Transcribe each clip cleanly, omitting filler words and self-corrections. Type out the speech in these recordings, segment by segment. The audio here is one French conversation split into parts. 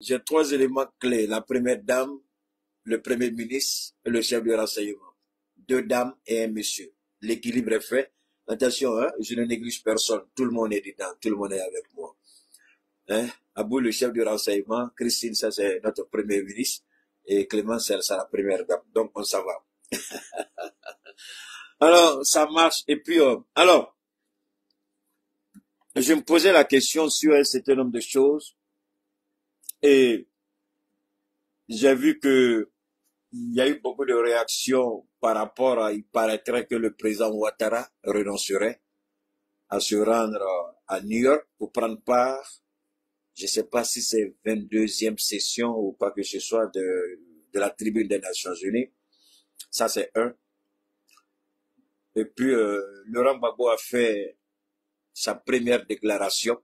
J'ai trois éléments clés. La première dame, le premier ministre et le chef du renseignement. Deux dames et un monsieur. L'équilibre est fait. Attention, hein, je ne néglige personne. Tout le monde est dedans. Tout le monde est avec moi. Hein? Abou, le chef du renseignement. Christine, ça c'est notre premier ministre. Et Clément, c'est la première dame. Donc, on s'en va. Alors, ça marche. Et puis, alors, je me posais la question sur un certain nombre de choses. Et j'ai vu que il y a eu beaucoup de réactions par rapport à, il paraîtrait que le président Ouattara renoncerait à se rendre à New York pour prendre part, je ne sais pas si c'est 22e session ou pas que ce soit de la tribune des Nations Unies. Ça, c'est un. Et puis, Laurent Gbagbo a fait sa première déclaration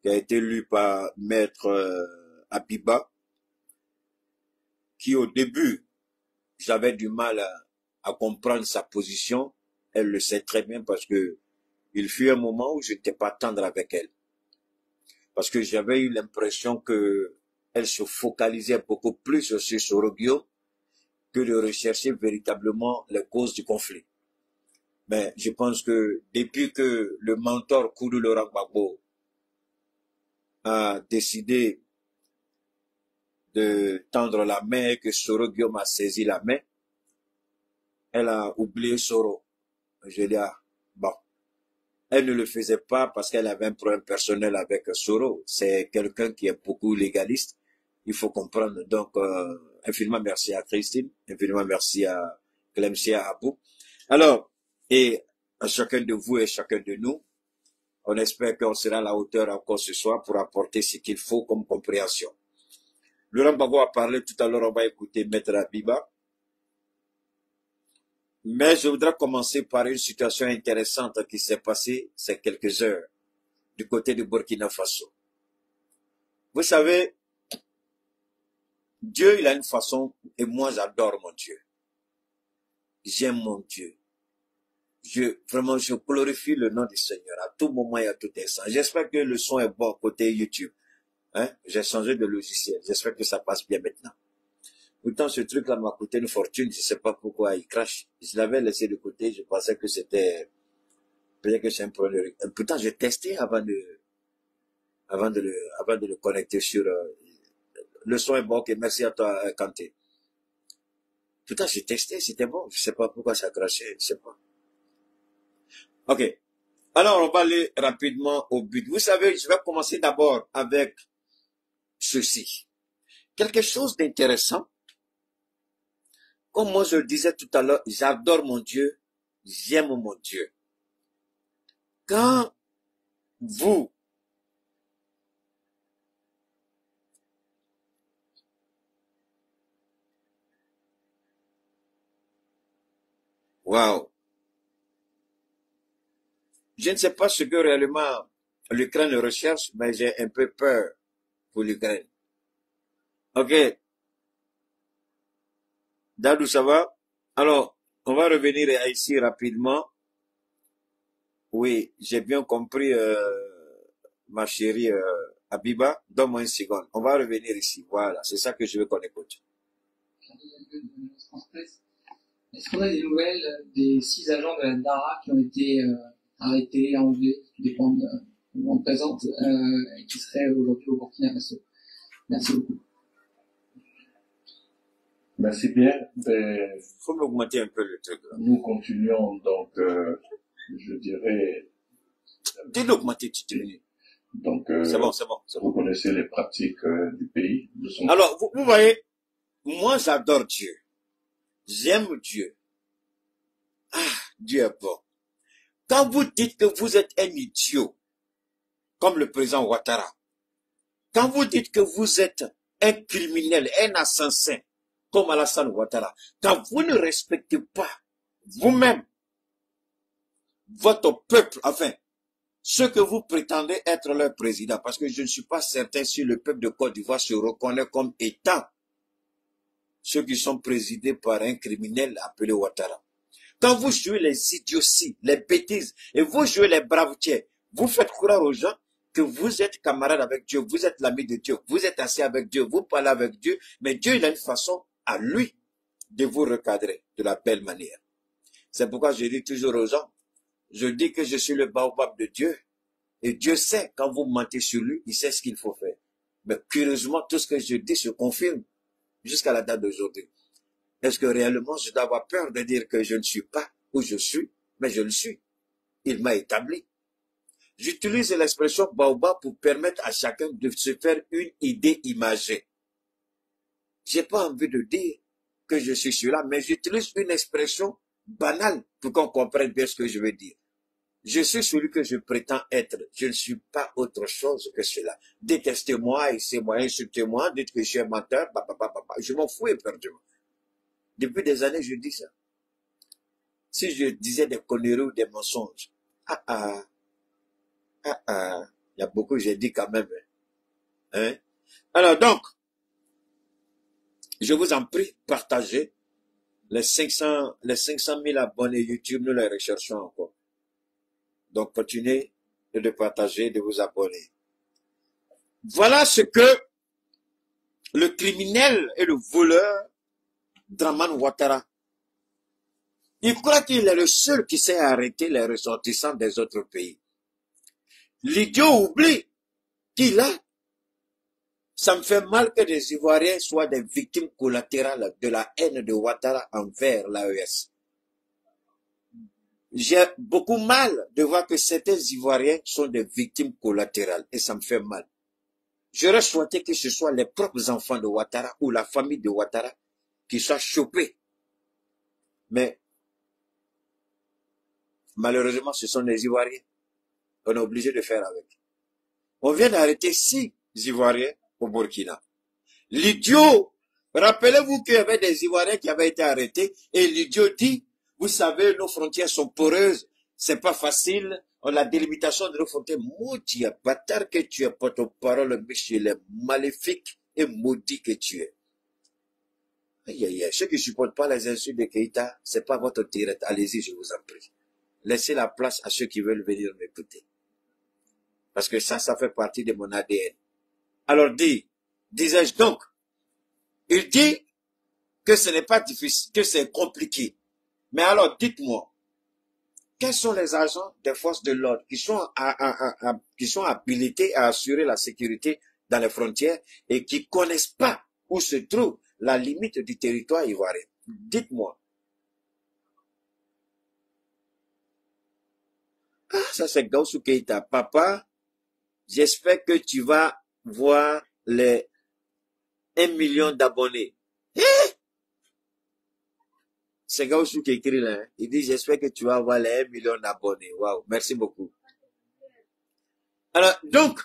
qui a été lue par Maître Abiba, qui au début, j'avais du mal à comprendre sa position. Elle le sait très bien parce que il fut un moment où je n'étais pas tendre avec elle. Parce que j'avais eu l'impression que elle se focalisait beaucoup plus sur Soro-Guillaume que de rechercher véritablement les causes du conflit. Mais je pense que depuis que le mentor Koudou Laurent Gbagbo a décidé de tendre la main et que Soro-Guillaume a saisi la main, elle a oublié Soro. Je dis, ah, bon. Elle ne le faisait pas parce qu'elle avait un problème personnel avec Soro. C'est quelqu'un qui est beaucoup légaliste. Il faut comprendre. Donc, infiniment merci à Christine, infiniment merci à Clemcia Abou. Alors, et à chacun de vous et chacun de nous, on espère qu'on sera à la hauteur encore ce soir pour apporter ce qu'il faut comme compréhension. Laurent Gbagbo a parlé tout à l'heure, on va écouter Maître Abiba. Mais je voudrais commencer par une situation intéressante qui s'est passée ces quelques heures du côté du Burkina Faso. Vous savez, Dieu, il a une façon, et moi j'adore mon Dieu. J'aime mon Dieu. Vraiment, je glorifie le nom du Seigneur à tout moment et à tout instant. J'espère que le son est bon côté YouTube. Hein? J'ai changé de logiciel. J'espère que ça passe bien maintenant. Pourtant, ce truc-là m'a coûté une fortune. Je ne sais pas pourquoi il crache. Je l'avais laissé de côté. Je pensais que c'était, peut-être que c'est un problème. Pourtant, j'ai testé avant de le connecter sur, le son est bon. Ok, merci à toi, Kanté. Pourtant, j'ai testé, c'était bon. Je ne sais pas pourquoi ça a craché. Je ne sais pas. Ok. Alors, on va aller rapidement au but. Vous savez, je vais commencer d'abord avec ceci. Quelque chose d'intéressant. Comme moi je le disais tout à l'heure, j'adore mon Dieu, j'aime mon Dieu. Quand vous waouh, je ne sais pas ce que réellement l'Ukraine recherche, mais j'ai un peu peur pour l'Ukraine. Ok, Dadou, ça va? Alors, on va revenir ici rapidement. Oui, j'ai bien compris, ma chérie Abiba. Donne-moi une seconde. On va revenir ici. Voilà, c'est ça que je veux qu'on écoute. Est-ce qu'on a des nouvelles des 6 agents de la DARA qui ont été arrêtés, enlevés, tout dépend de où on présente, et qui seraient aujourd'hui au Burkina Faso? Merci beaucoup. Merci bien. Faut m'augmenter un peu le truc. Là. Nous continuons donc, je dirais... Dis-le augmenter, tu diminues. Donc, c'est bon. Vous connaissez les pratiques du pays. Alors, vous voyez, moi j'adore Dieu. J'aime Dieu. Ah, Dieu est bon. Quand vous dites que vous êtes un idiot, comme le président Ouattara, quand vous dites que vous êtes un criminel, un assassin, comme Alassane Ouattara, quand vous ne respectez pas vous-même, votre peuple, enfin, ce que vous prétendez être leur président, parce que je ne suis pas certain si le peuple de Côte d'Ivoire se reconnaît comme étant ceux qui sont présidés par un criminel appelé Ouattara. Quand vous jouez les idioties, les bêtises, et vous jouez les bravetiers, vous faites croire aux gens que vous êtes camarade avec Dieu, vous êtes l'ami de Dieu, vous êtes assis avec Dieu, vous parlez avec Dieu, mais Dieu, il a une façon à lui de vous recadrer de la belle manière. C'est pourquoi je dis toujours aux gens, je dis que je suis le baobab de Dieu, et Dieu sait, quand vous mentez sur lui, il sait ce qu'il faut faire. Mais curieusement, tout ce que je dis se confirme jusqu'à la date d'aujourd'hui. Est-ce que réellement je dois avoir peur de dire que je ne suis pas où je suis, mais je le suis. Il m'a établi. J'utilise l'expression baobab pour permettre à chacun de se faire une idée imagée. J'ai pas envie de dire que je suis celui-là, mais j'utilise une expression banale pour qu'on comprenne bien ce que je veux dire. Je suis celui que je prétends être. Je ne suis pas autre chose que cela. Détestez-moi, haïssez-moi, insultez-moi, dites que je suis un menteur, je m'en fous éperdument. Depuis des années, je dis ça. Si je disais des conneries ou des mensonges, il y a beaucoup que j'ai dit quand même. Hein? Alors donc, je vous en prie, partagez les 500 000 abonnés YouTube, nous les recherchons encore. Donc, continuez de partager, de vous abonner. Voilà ce que le criminel et le voleur Draman Ouattara, il croit qu'il est le seul qui sait arrêter les ressortissants des autres pays. L'idiot oublie qu'il a. Ça me fait mal que des Ivoiriens soient des victimes collatérales de la haine de Ouattara envers l'AES. J'ai beaucoup mal de voir que certains Ivoiriens sont des victimes collatérales et ça me fait mal. J'aurais souhaité que ce soit les propres enfants de Ouattara ou la famille de Ouattara qui soient chopés. Mais malheureusement, ce sont les Ivoiriens qu'on est obligé de faire avec. On vient d'arrêter 6 Ivoiriens au Burkina. L'idiot, rappelez-vous qu'il y avait des Ivoiriens qui avaient été arrêtés et l'idiot dit, vous savez, nos frontières sont poreuses, c'est pas facile, la délimitation de nos frontières, maudit bâtard que tu es, pour ton parole, monsieur, il est maléfique et maudit que tu es. Aïe, aïe, aïe, ceux qui ne supportent pas les insultes de Keïta, c'est pas votre tirette, allez-y, je vous en prie. Laissez la place à ceux qui veulent venir m'écouter. Parce que ça fait partie de mon ADN. Alors disais-je donc, il dit que ce n'est pas difficile, que c'est compliqué. Mais alors dites-moi, quels sont les agents des forces de l'ordre qui sont habilités à assurer la sécurité dans les frontières et qui connaissent pas où se trouve la limite du territoire ivoirien? Dites-moi. Ah, ça c'est Gaussou Keïta. Papa, j'espère que tu vas voir les 1 million d'abonnés. C'est Gaussou qui écrit là. Hein? Il dit, j'espère que tu vas avoir les 1 million d'abonnés. Waouh, merci beaucoup. Alors, donc,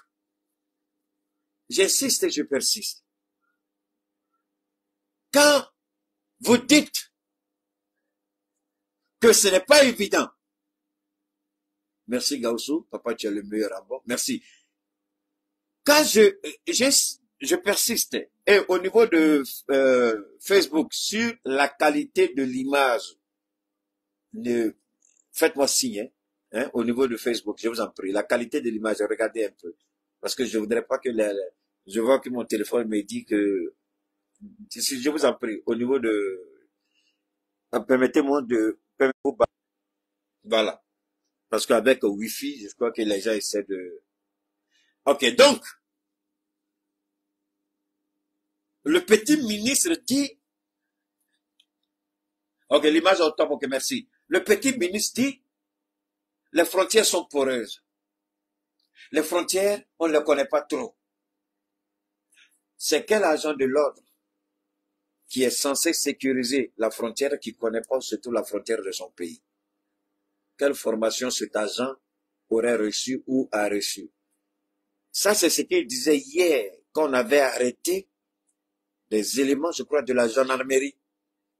j'insiste et je persiste. Quand vous dites que ce n'est pas évident, merci Gaussou, papa tu es le meilleur à bord, merci. Quand je persiste, et au niveau de Facebook, sur la qualité de l'image, faites-moi signe, hein, au niveau de Facebook, je vous en prie, la qualité de l'image, regardez un peu, parce que je voudrais pas que je vois que mon téléphone me dit que, je vous en prie, au niveau de, permettez-moi de, voilà, parce qu'avec Wi-Fi, je crois que les gens essaient de, ok, donc, le petit ministre dit, ok, l'image au top, ok, merci. Le petit ministre dit, les frontières sont poreuses. Les frontières, on ne les connaît pas trop. C'est quel agent de l'ordre qui est censé sécuriser la frontière qui ne connaît pas surtout la frontière de son pays? Quelle formation cet agent aurait reçu ou a reçu? Ça, c'est ce qu'il disait hier, quand on avait arrêté des éléments, je crois, de la gendarmerie,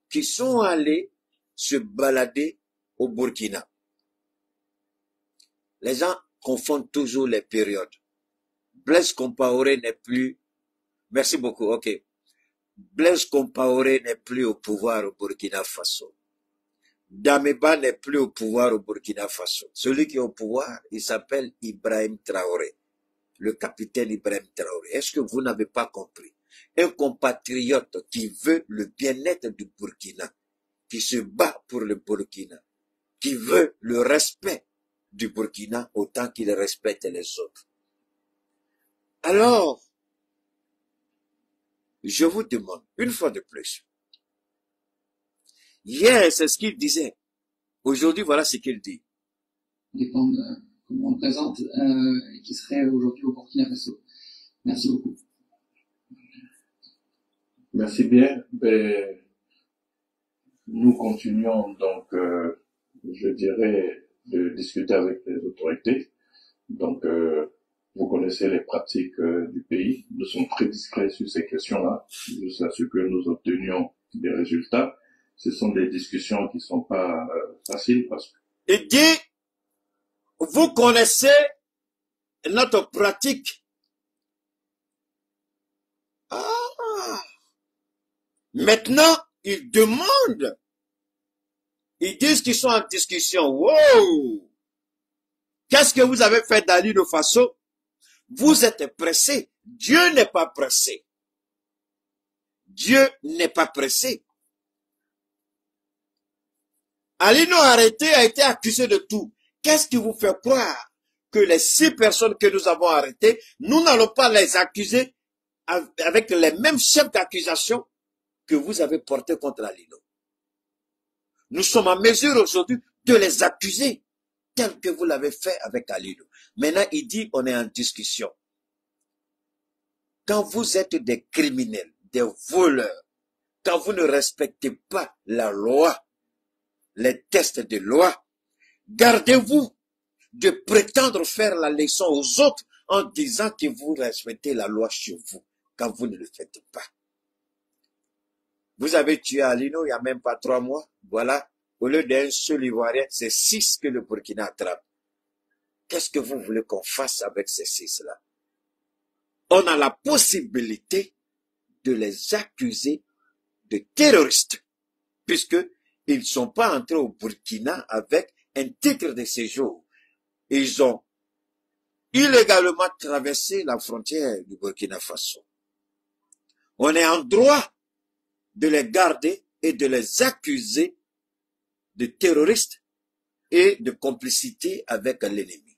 qui sont allés se balader au Burkina. Les gens confondent toujours les périodes. Blaise Compaoré n'est plus, merci beaucoup, ok. Blaise Compaoré n'est plus au pouvoir au Burkina Faso. Dameba n'est plus au pouvoir au Burkina Faso. Celui qui est au pouvoir, il s'appelle Ibrahim Traoré. le capitaine Ibrahim Traoré. Est-ce que vous n'avez pas compris? Un compatriote qui veut le bien-être du Burkina, qui se bat pour le Burkina, qui veut le respect du Burkina autant qu'il respecte les autres. Alors, je vous demande, une fois de plus, hier, c'est ce qu'il disait. Aujourd'hui, voilà ce qu'il dit. Dépend de comment on le présente, et qui serait aujourd'hui au Burkina Faso. Merci beaucoup. Merci bien. Ben, nous continuons donc, je dirais, de discuter avec les autorités. Donc, vous connaissez les pratiques du pays. Nous sommes très discrets sur ces questions-là, jusqu'à ce que nous obtenions des résultats. Ce sont des discussions qui ne sont pas faciles parce que... Il dit, vous connaissez notre pratique. Ah. Maintenant, ils demandent. Ils disent qu'ils sont en discussion. Wow! Qu'est-ce que vous avez fait d'Ali de Faso? Vous êtes pressé. Dieu n'est pas pressé. Dieu n'est pas pressé. Alino arrêté a été accusé de tout. Qu'est-ce qui vous fait croire que les 6 personnes que nous avons arrêtées, nous n'allons pas les accuser avec les mêmes chefs d'accusation que vous avez portés contre Alino? Nous sommes en mesure aujourd'hui de les accuser tel que vous l'avez fait avec Alino. Maintenant, il dit on est en discussion. Quand vous êtes des criminels, des voleurs, quand vous ne respectez pas la loi, les tests de loi, gardez-vous de prétendre faire la leçon aux autres en disant que vous respectez la loi chez vous, quand vous ne le faites pas. Vous avez tué Alino il n'y a même pas 3 mois. Voilà, au lieu d'un seul Ivoirien, c'est 6 que le Burkina attrape. Qu'est-ce que vous voulez qu'on fasse avec ces 6-là? On a la possibilité de les accuser de terroristes, puisqu'ils ne sont pas entrés au Burkina avec un titre de séjour. Ils ont illégalement traversé la frontière du Burkina Faso. On est en droit de les garder et de les accuser de terroristes et de complicité avec l'ennemi.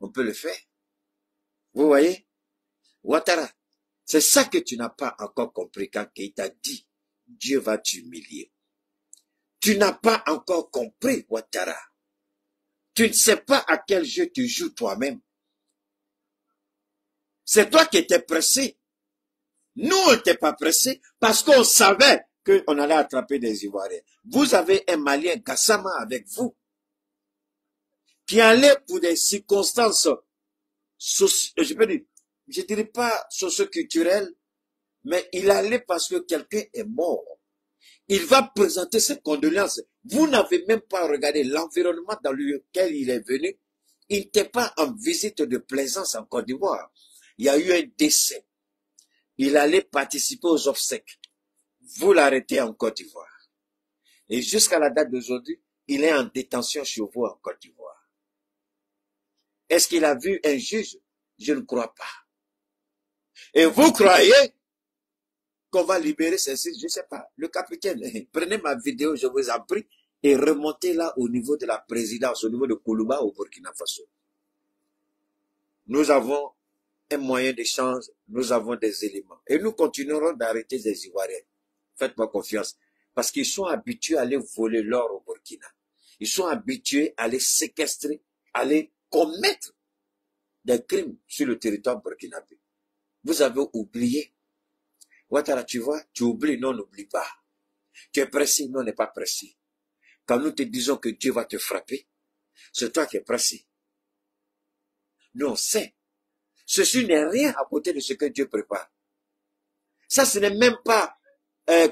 On peut le faire. Vous voyez? Ouattara, c'est ça que tu n'as pas encore compris quand Keïta dit Dieu va t'humilier. Tu n'as pas encore compris, Ouattara. Tu ne sais pas à quel jeu tu joues toi-même. C'est toi qui étais pressé. Nous, on n'était pas pressés parce qu'on savait qu'on allait attraper des Ivoiriens. Vous avez un Malien, Gassama, avec vous, qui allait pour des circonstances, je dirais pas socio-culturelles, mais il allait parce que quelqu'un est mort. Il va présenter ses condoléances. Vous n'avez même pas regardé l'environnement dans lequel il est venu. Il n'était pas en visite de plaisance en Côte d'Ivoire. Il y a eu un décès. Il allait participer aux obsèques. Vous l'arrêtez en Côte d'Ivoire. Et jusqu'à la date d'aujourd'hui, il est en détention chez vous en Côte d'Ivoire. Est-ce qu'il a vu un juge? Je ne crois pas. Et vous croyez qu'on va libérer ces 6? Je ne sais pas. Le capitaine, prenez ma vidéo, je vous en prie, et remontez là au niveau de la présidence, au niveau de Koulouba au Burkina Faso. Nous avons un moyen d'échange, nous avons des éléments. Et nous continuerons d'arrêter les Ivoiriens. Faites-moi confiance. Parce qu'ils sont habitués à aller voler l'or au Burkina. Ils sont habitués à les séquestrer, à les commettre des crimes sur le territoire burkinabé. Vous avez oublié. Ouattara, tu vois, tu oublies, non, n'oublie pas. Tu es pressé, non, n'est pas pressé. Quand nous te disons que Dieu va te frapper, c'est toi qui es pressé. Nous, on sait. Ceci n'est rien à côté de ce que Dieu prépare. Ça, ce n'est même pas,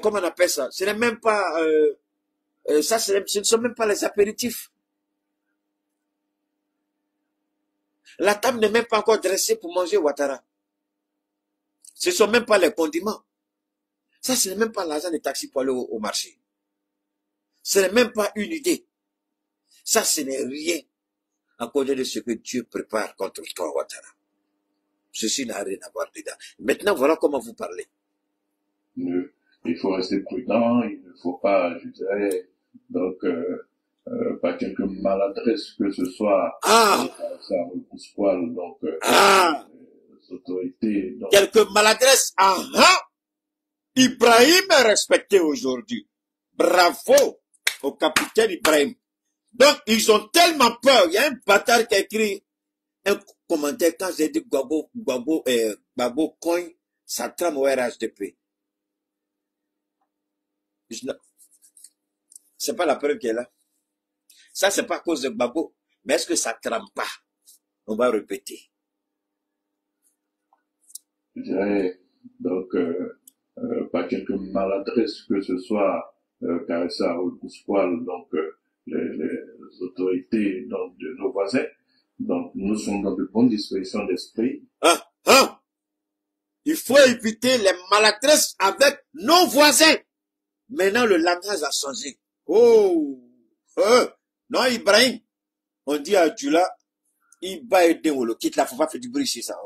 comment on appelle ça? Ce n'est même pas, ce ne sont même pas les apéritifs. La table n'est même pas encore dressée pour manger Ouattara. Ce ne sont même pas les condiments. Ça, ce n'est même pas l'argent des taxis pour aller au marché. Ce n'est même pas une idée. Ça, ce n'est rien. à cause de ce que Dieu prépare contre toi, Ouattara. Ceci n'a rien à voir dedans. Maintenant, voilà comment vous parlez. Il faut rester prudent, il ne faut pas, je dirais, donc, pas quelque maladresse que ce soit, ça repousse-poil, donc, les autorités. Donc, quelque maladresse, Ibrahim est respecté aujourd'hui. Bravo au capitaine Ibrahim. Donc, ils ont tellement peur. Il y a un bâtard qui a écrit un commentaire quand j'ai dit Gbagbo coin sa trame au RHDP. C'est pas la preuve qui est là. Ça, c'est pas à cause de Gbagbo. Mais est-ce que ça trame pas? On va répéter. Je dirais, donc, pas quelque maladresse que ce soit, car ça repousse-poil, donc, les autorités donc, de nos voisins. Donc, nous sommes dans de bonnes dispositions d'esprit. Il faut éviter les maladresses avec nos voisins. Maintenant, le langage a changé. Non, Ibrahim, on dit à Djula, il va aider Wolo. Quitte là, faut pas faire du bruit ici, ça.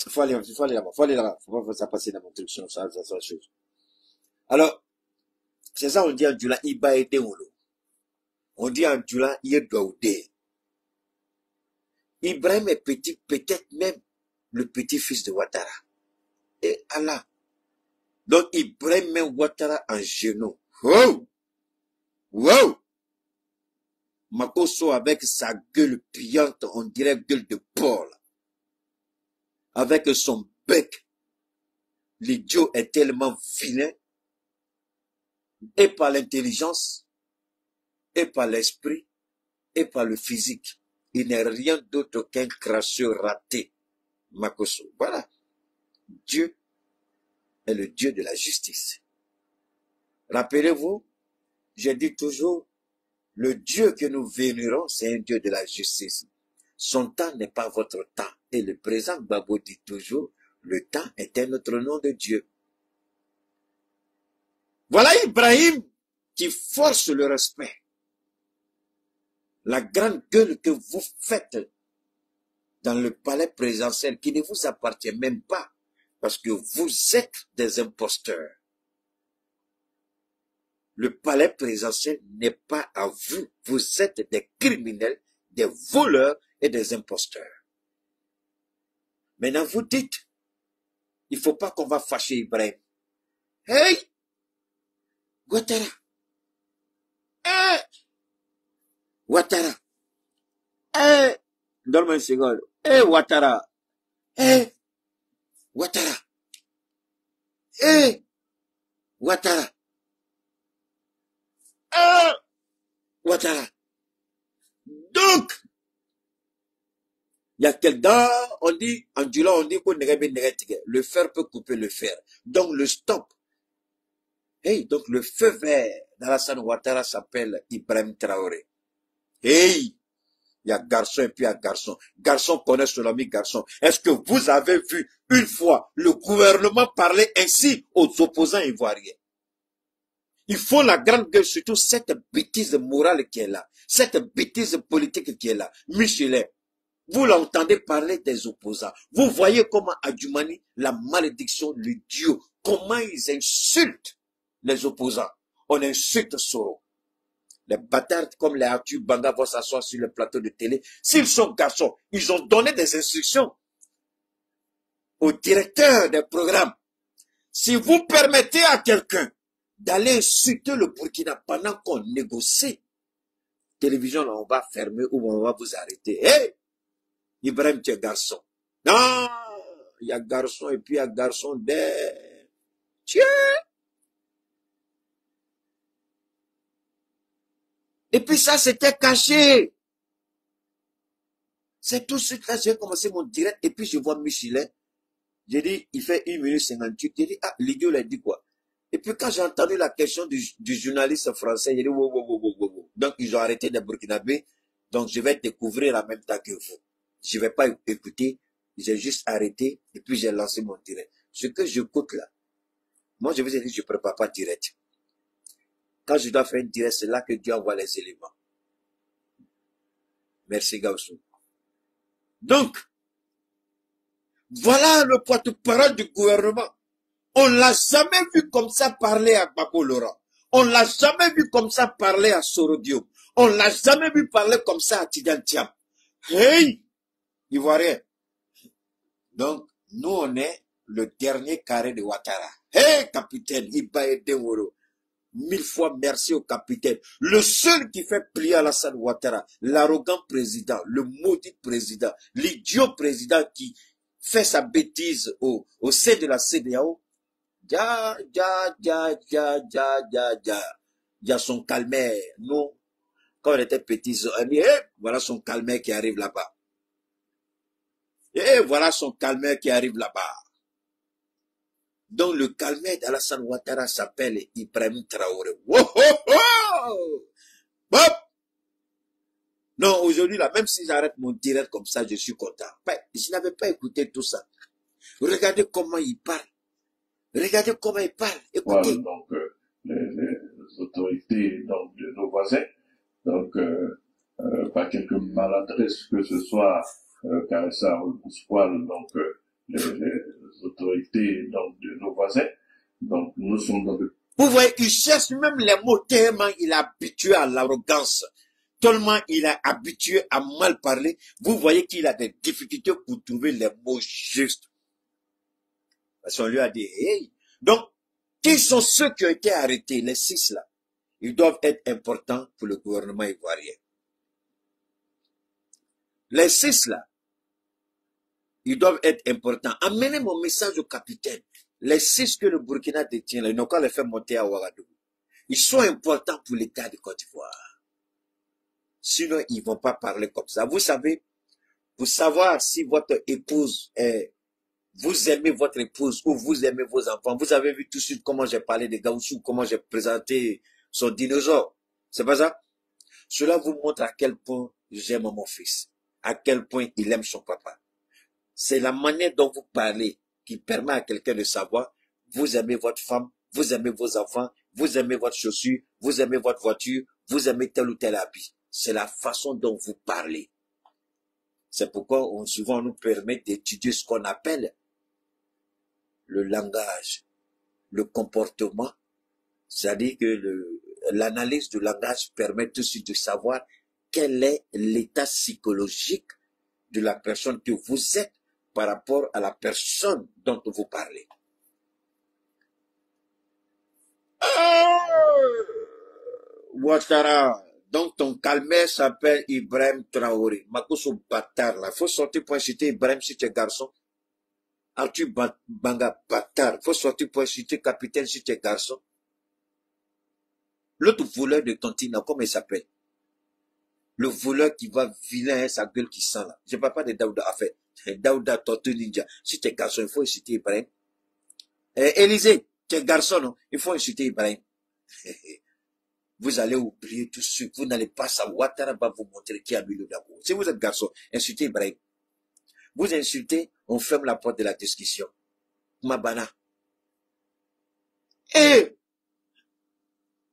Il faut aller là-bas. Faut pas ça passer dans mon truc, ça, chose. Alors, c'est ça, on dit à Djula, il va aider Wolo. On dit à Djula, il doit aider. Ibrahim est petit, peut-être même le petit-fils de Ouattara. Et Allah. Donc, Ibrahim met Ouattara en genoux. Wow! Makosso avec sa gueule pliante, on dirait gueule de porc. Avec son bec. L'idiot est tellement vilain. Et par l'intelligence, et par l'esprit, et par le physique. Il n'est rien d'autre qu'un crasseux raté. Makosso. Voilà. Dieu est le Dieu de la justice. Rappelez-vous, j'ai dit toujours, le Dieu que nous vénérons, c'est un Dieu de la justice. Son temps n'est pas votre temps. Et le présent Gbagbo dit toujours, le temps est un autre nom de Dieu. Voilà Ibrahim qui force le respect. La grande gueule que vous faites dans le palais présidentiel qui ne vous appartient même pas parce que vous êtes des imposteurs. Le palais présidentiel n'est pas à vous. Vous êtes des criminels, des voleurs et des imposteurs. Maintenant, vous dites, il ne faut pas qu'on va fâcher Ibrahim. Hey! Ouattara! Hey! Ouattara! Hey! Donne-moi une seconde. Hey, Ouattara! Hey! Ouattara! Hey! Ouattara! Ouattara. Donc, il y a quelqu'un, on dit, en Djula, on dit qu'on le fer peut couper le fer. Donc, le stop. Hey, donc le feu vert d'Alassane Ouattara s'appelle Ibrahim Traoré. Hey, il y a garçon et puis il y a garçon. Garçon connaît son ami garçon. Est-ce que vous avez vu une fois le gouvernement parler ainsi aux opposants ivoiriens? Il faut la grande gueule, surtout cette bêtise morale qui est là, cette bêtise politique qui est là. Michelet, vous l'entendez parler des opposants. Vous voyez comment à Djoumani, la malédiction, le Dieu, comment ils insultent les opposants. On insulte Soro. Les bâtards comme les Arthur Banga vont s'asseoir sur le plateau de télé. S'ils sont garçons, ils ont donné des instructions au directeur des programmes. Si vous permettez à quelqu'un d'aller insulter le Burkina pendant qu'on négocie, télévision, là, on va fermer ou on va vous arrêter. Hé! Ibrahim, tu es garçon. Non! Il y a garçon et puis il y a garçon des... Tiens! Et puis ça, c'était caché. C'est tout de suite là, j'ai commencé mon direct et puis je vois Michelet. J'ai dit, il fait 1 minute 58. J'ai dit, ah, l'idiot, il a dit quoi? Et puis quand j'ai entendu la question du journaliste français, j'ai dit, wow. Donc ils ont arrêté des Burkinabés. Donc je vais découvrir en même temps que vous. Je ne vais pas écouter. J'ai juste arrêté et puis j'ai lancé mon direct. Ce que j'écoute là, moi je vous ai dit, je ne prépare pas direct. Quand je dois faire un direct, c'est là que Dieu envoie les éléments. Merci Gaussou. Donc, voilà le porte-parole du gouvernement. On l'a jamais vu comme ça parler à Babo Laurent. On l'a jamais vu comme ça parler à Sorodio. On l'a jamais vu parler comme ça à Tidjane Thiam. Hey, Ivoirien. Donc, nous, on est le dernier carré de Ouattara. Hey, capitaine, Iba Edeworo. 1000 fois merci au capitaine. Le seul qui fait plier Alassane Ouattara, l'arrogant président, le maudit président, l'idiot président qui fait sa bêtise au sein de la CEDEAO, il y a son calmaire. Nous, quand on était petits, voilà son calmaire qui arrive là-bas. Et voilà son calmaire qui arrive là-bas. Donc le calmaire d'Alassane Ouattara s'appelle Ibrahim Traoré. Oh, oh, oh! Hop! Non, aujourd'hui, là, même si j'arrête mon direct comme ça, je suis content. Je n'avais pas écouté tout ça. Regardez comment il parle. Regardez comment il parle. Écoutez. Voilà, donc, les autorités donc, de nos voisins, donc, par quelque maladresse que ce soit, car ça poil, donc, les autorités donc, de nos voisins, donc, nous sommes dans le... Vous voyez, il cherche même les mots tellement il est habitué à l'arrogance, tellement il est habitué à mal parler. Vous voyez qu'il a des difficultés pour trouver les mots justes. Parce qu'on lui a dit, hey. Donc, qui sont ceux qui ont été arrêtés, les 6 là? Ils doivent être importants pour le gouvernement ivoirien. Les 6 là, ils doivent être importants. Amenez mon message au capitaine. Les 6 que le Burkina détient, ils n'ont qu'à les faire monter à Ouagadougou. Ils sont importants pour l'État de Côte d'Ivoire. Sinon, ils ne vont pas parler comme ça. Vous savez, pour savoir si votre épouse est... Vous aimez votre épouse ou vous aimez vos enfants. Vous avez vu tout de suite comment j'ai parlé de Gaussou, comment j'ai présenté son dinosaure. C'est pas ça? Cela vous montre à quel point j'aime mon fils. À quel point il aime son papa. C'est la manière dont vous parlez qui permet à quelqu'un de savoir, vous aimez votre femme, vous aimez vos enfants, vous aimez votre chaussure, vous aimez votre voiture, vous aimez tel ou tel habit. C'est la façon dont vous parlez. C'est pourquoi souvent on nous permet d'étudier ce qu'on appelle le langage, le comportement. C'est-à-dire que l'analyse du langage permet tout de suite de savoir quel est l'état psychologique de la personne que vous êtes par rapport à la personne dont vous parlez. Ouattara, donc ton calmaire s'appelle Ibrahim Traoré. Makoso bâtard là, faut sortir pour inciter Ibrahim si tu es garçon. Arthur Banga bâtard, faut sortir pour inciter capitaine si tu es garçon. L'autre voleur de Tontine, comment il s'appelle? Le voleur qui va vilain, sa gueule qui sent là. Je ne parle pas de Daouda, en fait. Daouda, Tortue Ninja. Si tu es garçon, il faut inciter Ibrahim. Élysée, tu es garçon, non? Il faut inciter Ibrahim. Vous allez oublier tout ce que vous n'allez pas savoir. Ouattara va vous montrer qui a mis le d'accord. Si vous êtes garçon, insultez Ibrahim. Vous insultez, on ferme la porte de la discussion. Mabana. Et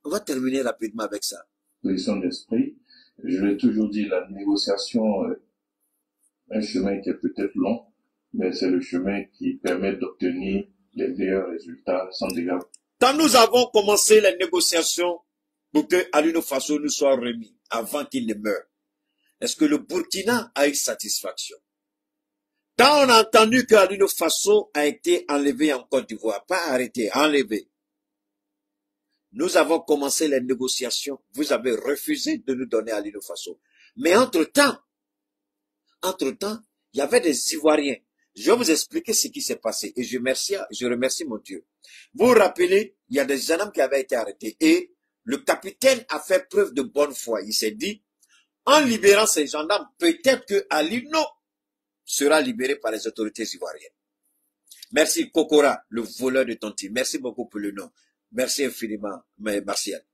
on va terminer rapidement avec ça. Position d'esprit. Je l'ai toujours dit, la négociation est un chemin qui est peut-être long, mais c'est le chemin qui permet d'obtenir les meilleurs résultats sans dégâts. Quand nous avons commencé les négociations pour que Alino Faso nous soit remis avant qu'il ne meure, est-ce que le Burkina a eu satisfaction? Quand on a entendu que Alino Faso a été enlevé en Côte d'Ivoire, pas arrêté, enlevé, nous avons commencé les négociations. Vous avez refusé de nous donner Alino Faso. Mais entre-temps, il y avait des Ivoiriens. Je vais vous expliquer ce qui s'est passé. Et je remercie mon Dieu. Vous vous rappelez, il y a des gendarmes qui avaient été arrêtés. Et le capitaine a fait preuve de bonne foi. Il s'est dit, en libérant ces gendarmes, peut-être que Alino sera libéré par les autorités ivoiriennes. Merci Kokora, le voleur de Tonti. Merci beaucoup pour le nom. Merci infiniment, Martial.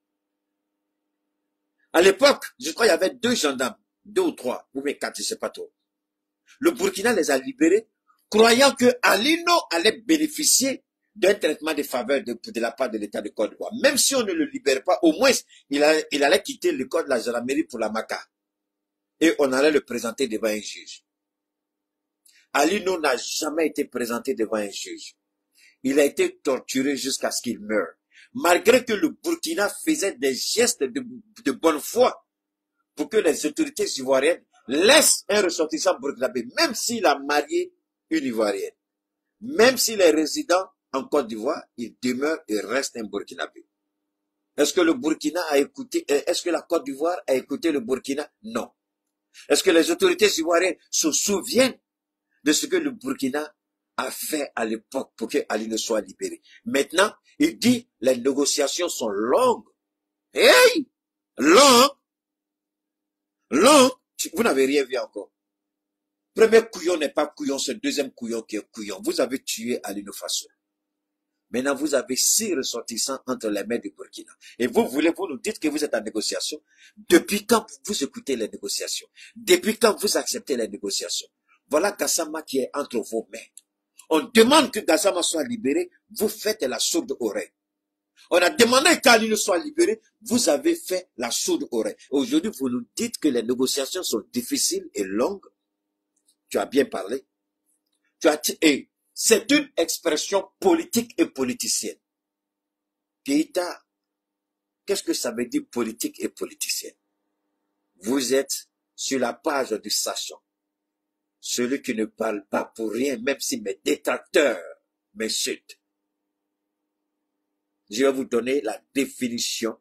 À l'époque, je crois qu'il y avait 2 gendarmes, 2 ou 3, ou même 4, je ne sais pas trop. Le Burkina les a libérés, croyant que Alino allait bénéficier d'un traitement de faveur de la part de l'État de Côte d'Ivoire. Même si on ne le libère pas, au moins, il allait quitter le code de la gendarmerie pour la Maca. et on allait le présenter devant un juge. Alino n'a jamais été présenté devant un juge. Il a été torturé jusqu'à ce qu'il meure. Malgré que le Burkina faisait des gestes de bonne foi pour que les autorités ivoiriennes laissent un ressortissant burkinabé, même s'il a marié une Ivoirienne. Même s'il est résident en Côte d'Ivoire, il demeure et reste un Burkinabé. Est-ce que le Burkina a écouté, est-ce que la Côte d'Ivoire a écouté le Burkina? Non. Est-ce que les autorités ivoiriennes se souviennent de ce que le Burkina a fait à l'époque pour que Ali soit libéré? Maintenant, il dit, les négociations sont longues. Hey! Longues! Longues! Vous n'avez rien vu encore. Premier couillon n'est pas couillon, c'est le deuxième couillon qui est couillon. Vous avez tué Ali Faso. Maintenant, vous avez 6 ressortissants entre les mains du Burkina. Et vous nous dites que vous êtes en négociation. Depuis quand vous écoutez les négociations? Depuis quand vous acceptez les négociations? Voilà Gassama qui est entre vos mains. On demande que Gassama soit libéré, vous faites la sourde oreille. On a demandé qu'Ali soit libéré, vous avez fait la sourde oreille. Aujourd'hui, vous nous dites que les négociations sont difficiles et longues. Tu as bien parlé. Et c'est une expression politique et politicienne. Keïta, qu'est-ce que ça veut dire politique et politicienne? Vous êtes sur la page du sachant. Celui qui ne parle pas pour rien, même si mes détracteurs m'insultent. Je vais vous donner la définition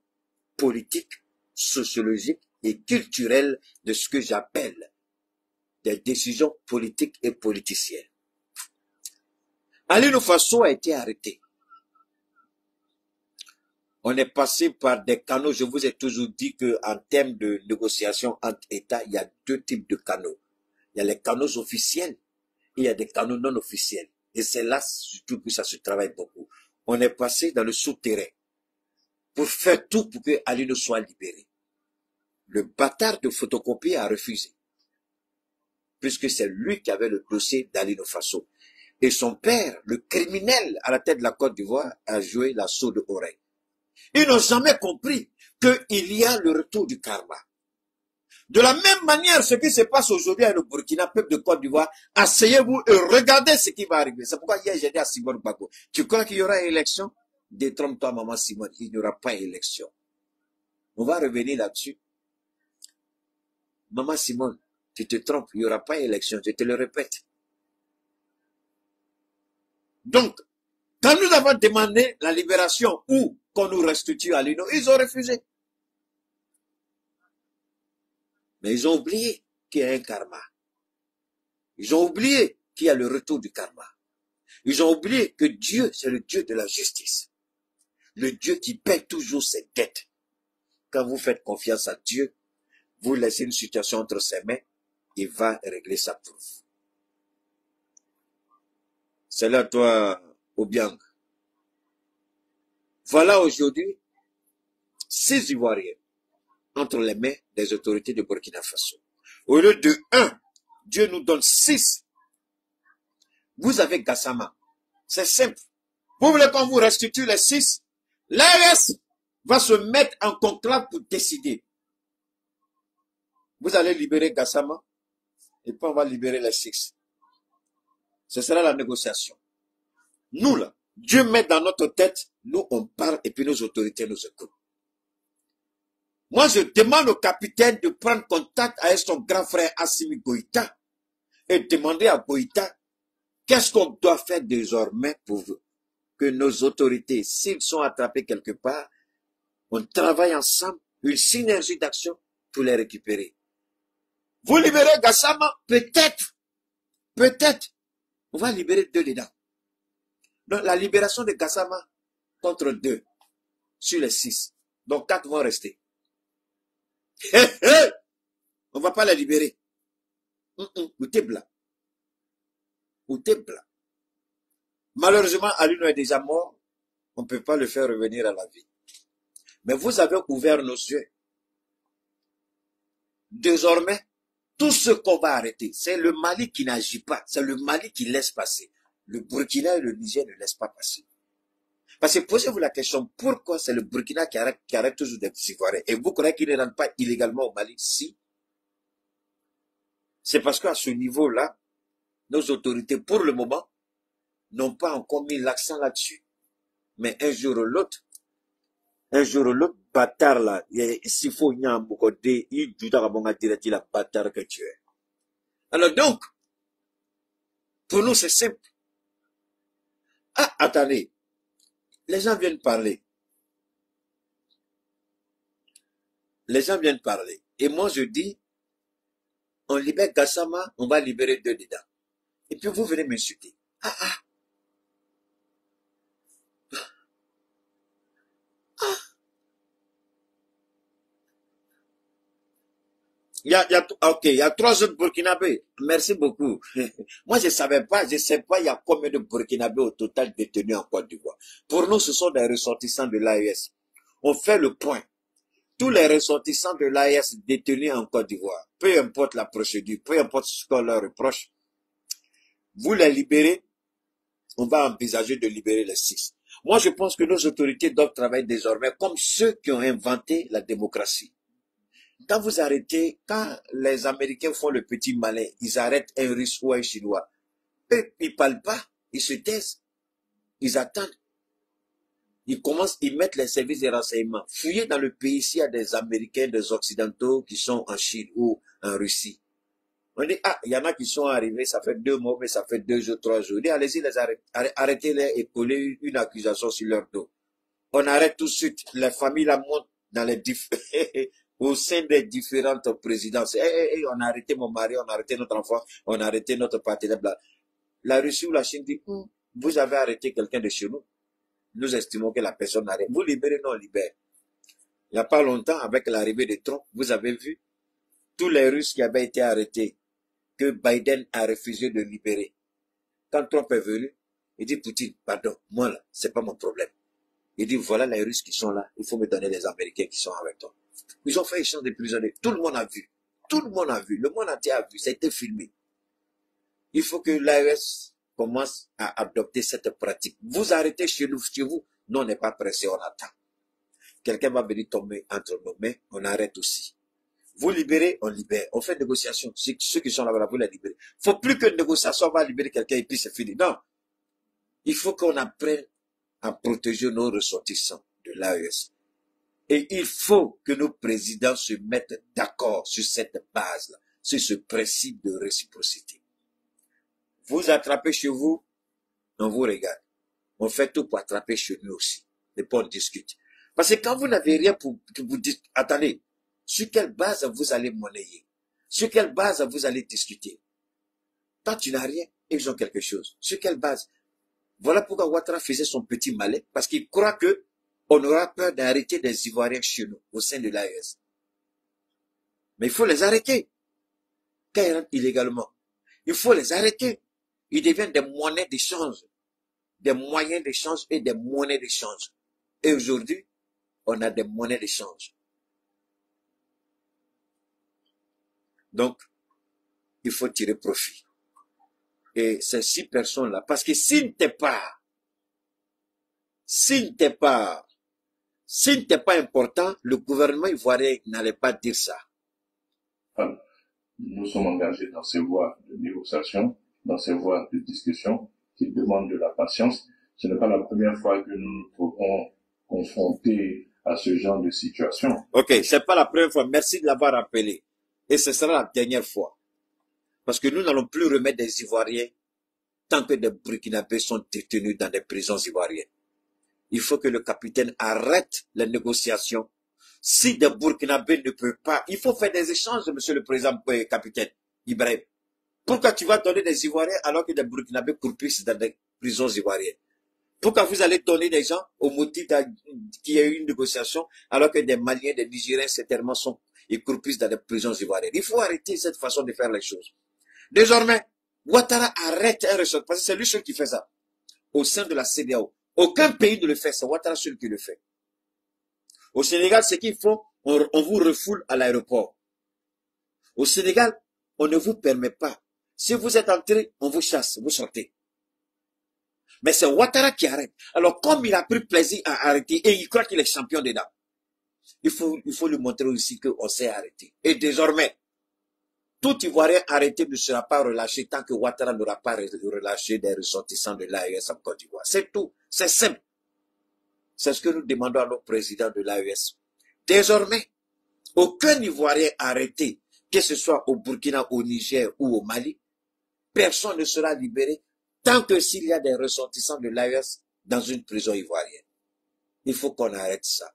politique, sociologique et culturelle de ce que j'appelle des décisions politiques et politiciennes. Ali Faso a été arrêté. On est passé par des canaux. Je vous ai toujours dit qu'en termes de négociation entre États, il y a 2 types de canaux. Il y a les canaux officiels et il y a des canaux non officiels. Et c'est là surtout que ça se travaille beaucoup. On est passé dans le souterrain pour faire tout pour que Ali soit libéré. Le bâtard de photocopie a refusé, puisque c'est lui qui avait le dossier d'Ali Faso. Et son père, le criminel à la tête de la Côte d'Ivoire, a joué la sourde oreille. Ils n'ont jamais compris qu'il y a le retour du karma. De la même manière, ce qui se passe aujourd'hui avec le Burkina, peuple de Côte d'Ivoire, asseyez-vous et regardez ce qui va arriver. C'est pourquoi hier j'ai dit à Simone Bako, tu crois qu'il y aura élection? Détrompe-toi, maman Simone, il n'y aura pas élection. On va revenir là-dessus. Maman Simone, tu te trompes, il n'y aura pas élection, je te le répète. Donc, quand nous avons demandé la libération ou qu'on nous restitue à l'UNO, ils ont refusé. Mais ils ont oublié qu'il y a un karma. Ils ont oublié qu'il y a le retour du karma. Ils ont oublié que Dieu, c'est le Dieu de la justice. Le Dieu qui paie toujours ses dettes. Quand vous faites confiance à Dieu, vous laissez une situation entre ses mains, il va régler ça pour vous. C'est là, toi, Obiang. Voilà aujourd'hui 6 Ivoiriens entre les mains des autorités de Burkina Faso. Au lieu de 1, Dieu nous donne 6. Vous avez Gassama. C'est simple. Vous voulez qu'on vous restitue les 6? L'ARS va se mettre en conclave pour décider. Vous allez libérer Gassama et puis on va libérer les 6. Ce sera la négociation. Nous là, Dieu met dans notre tête, nous on parle et puis nos autorités nous écoutent. Moi je demande au capitaine de prendre contact avec son grand frère Assimi Goïta et demander à Goïta qu'est-ce qu'on doit faire désormais pour que nos autorités, s'ils sont attrapés quelque part, on travaille ensemble, une synergie d'action pour les récupérer. Vous libérez Gassama, peut-être, on va libérer 2 dedans. Donc la libération de Gassama contre 2 sur les 6. Donc 4 vont rester. On ne va pas les libérer. Ou t'es blanc. Malheureusement, Alino est déjà mort. On ne peut pas le faire revenir à la vie. Mais vous avez ouvert nos yeux. Désormais, tout ce qu'on va arrêter, c'est le Mali qui n'agit pas. C'est le Mali qui laisse passer. Le Burkina et le Niger ne laissent pas passer. Parce que posez-vous la question, pourquoi c'est le Burkina qui arrête toujours des Ivoiriens? Et vous croyez qu'ils ne rentrent pas illégalement au Mali? Si. C'est parce qu'à ce niveau-là, nos autorités, pour le moment, n'ont pas encore mis l'accent là-dessus. Mais un jour ou l'autre, bâtard là, s'il faut y a un côté, il doit dire la bâtard que tu es. Alors donc, pour nous c'est simple. Ah, attendez, les gens viennent parler. Les gens viennent parler. Et moi je dis, on libère Gassama, on va libérer 2 dedans. Et puis vous venez m'insulter. Ah, ah. Il y a 3 autres Burkinabés. Merci beaucoup. Moi, je sais pas, il y a combien de Burkinabés au total détenus en Côte d'Ivoire. Pour nous, ce sont des ressortissants de l'AES. On fait le point. Tous les ressortissants de l'AES détenus en Côte d'Ivoire, peu importe la procédure, peu importe ce qu'on leur reproche, vous les libérez, on va envisager de libérer les 6. Moi, je pense que nos autorités doivent travailler désormais comme ceux qui ont inventé la démocratie. Quand vous arrêtez, quand les Américains font le petit malin, ils arrêtent un Russe ou un Chinois. Eux, ils parlent pas, ils se taisent, ils attendent. Ils commencent, ils mettent les services de renseignement. Fouillez dans le pays s'il y a des Américains, des Occidentaux qui sont en Chine ou en Russie. On dit, ah, il y en a qui sont arrivés, ça fait 2 mois, mais ça fait 2 jours, 3 jours. Allez-y, arrêtez-les et collez une accusation sur leur dos. On arrête tout de suite. Les familles la montent dans les au sein des différentes présidences. On a arrêté mon mari, on a arrêté notre enfant, on a arrêté notre partenaire. La Russie ou la Chine dit, vous avez arrêté quelqu'un de chez nous. Nous estimons que la personne arrête. Vous libérez, non, on libère. Il n'y a pas longtemps, avec l'arrivée de Trump, vous avez vu tous les Russes qui avaient été arrêtés, que Biden a refusé de libérer. Quand Trump est venu, il dit, Poutine, pardon, moi là, c'est pas mon problème. Il dit, voilà les Russes qui sont là, il faut me donner les Américains qui sont avec toi. Ils ont fait échange de prisonniers. Tout le monde a vu. Tout le monde a vu. Le monde entier a vu. Ça a été filmé. Il faut que l'AES commence à adopter cette pratique. Vous arrêtez chez nous, chez vous. Nous, on n'est pas pressé, on attend. Quelqu'un va venir tomber entre nos mains, on arrête aussi. Vous libérez, on libère. On fait négociation. Ceux qui sont là-bas, vous les libérez. Il ne faut plus que une négociation va libérer quelqu'un et puis c'est fini. Non. Il faut qu'on apprenne à protéger nos ressortissants de l'AES. Et il faut que nos présidents se mettent d'accord sur cette base-là, sur ce principe de réciprocité. Vous attrapez chez vous, on vous regarde. On fait tout pour attraper chez nous aussi. Et puis on discute. Parce que quand vous n'avez rien pour vous dire, attendez, sur quelle base vous allez monnayer? Sur quelle base vous allez discuter? Quand tu n'as rien, ils ont quelque chose. Sur quelle base? Voilà pourquoi Ouattara faisait son petit malin, parce qu'il croit que on aura peur d'arrêter des Ivoiriens chez nous, au sein de l'AES. Mais il faut les arrêter. Quand ils rentrent illégalement, il faut les arrêter. Ils deviennent des monnaies d'échange, des moyens d'échange et des monnaies d'échange. Et aujourd'hui, on a des monnaies d'échange. Donc, il faut tirer profit. Et ces 6 personnes-là, parce que s'il n'était pas important, le gouvernement ivoirien n'allait pas dire ça. Nous sommes engagés dans ces voies de négociation, dans ces voies de discussion qui demandent de la patience. Ce n'est pas la première fois que nous nous trouvons confrontés à ce genre de situation. Ok, c'est pas la première fois. Merci de l'avoir rappelé. Et ce sera la dernière fois. Parce que nous n'allons plus remettre des Ivoiriens tant que des Burkinabés sont détenus dans des prisons ivoiriennes. Il faut que le capitaine arrête les négociations. Si des Burkinabés ne peuvent pas, il faut faire des échanges, monsieur le président, capitaine Ibrahim. Pourquoi tu vas donner des Ivoiriens alors que des Burkinabés croupissent dans des prisons ivoiriennes? Pourquoi vous allez donner des gens au motif qu'il y a eu une négociation alors que des Maliens, des Nigériens, certainement sont et croupissent dans des prisons ivoiriennes? Il faut arrêter cette façon de faire les choses. Désormais, Ouattara arrête un ressort, parce que c'est lui seul qui fait ça. Au sein de la CEDEAO. Aucun pays ne le fait, c'est Ouattara seul qui le fait. Au Sénégal, ce qu'il faut, on vous refoule à l'aéroport. Au Sénégal, on ne vous permet pas. Si vous êtes entré, on vous chasse, vous sortez. Mais c'est Ouattara qui arrête. Alors, comme il a pris plaisir à arrêter, et il croit qu'il est champion dedans, il faut lui montrer aussi qu'on sait arrêter. Et désormais, Tout Ivoirien arrêté ne sera pas relâché tant que Ouattara n'aura pas relâché des ressortissants de l'AES en Côte d'Ivoire. C'est tout. C'est simple. C'est ce que nous demandons à nos présidents de l'AES. Désormais, aucun Ivoirien arrêté, que ce soit au Burkina, au Niger ou au Mali, personne ne sera libéré tant que s'il y a des ressortissants de l'AES dans une prison ivoirienne. Il faut qu'on arrête ça.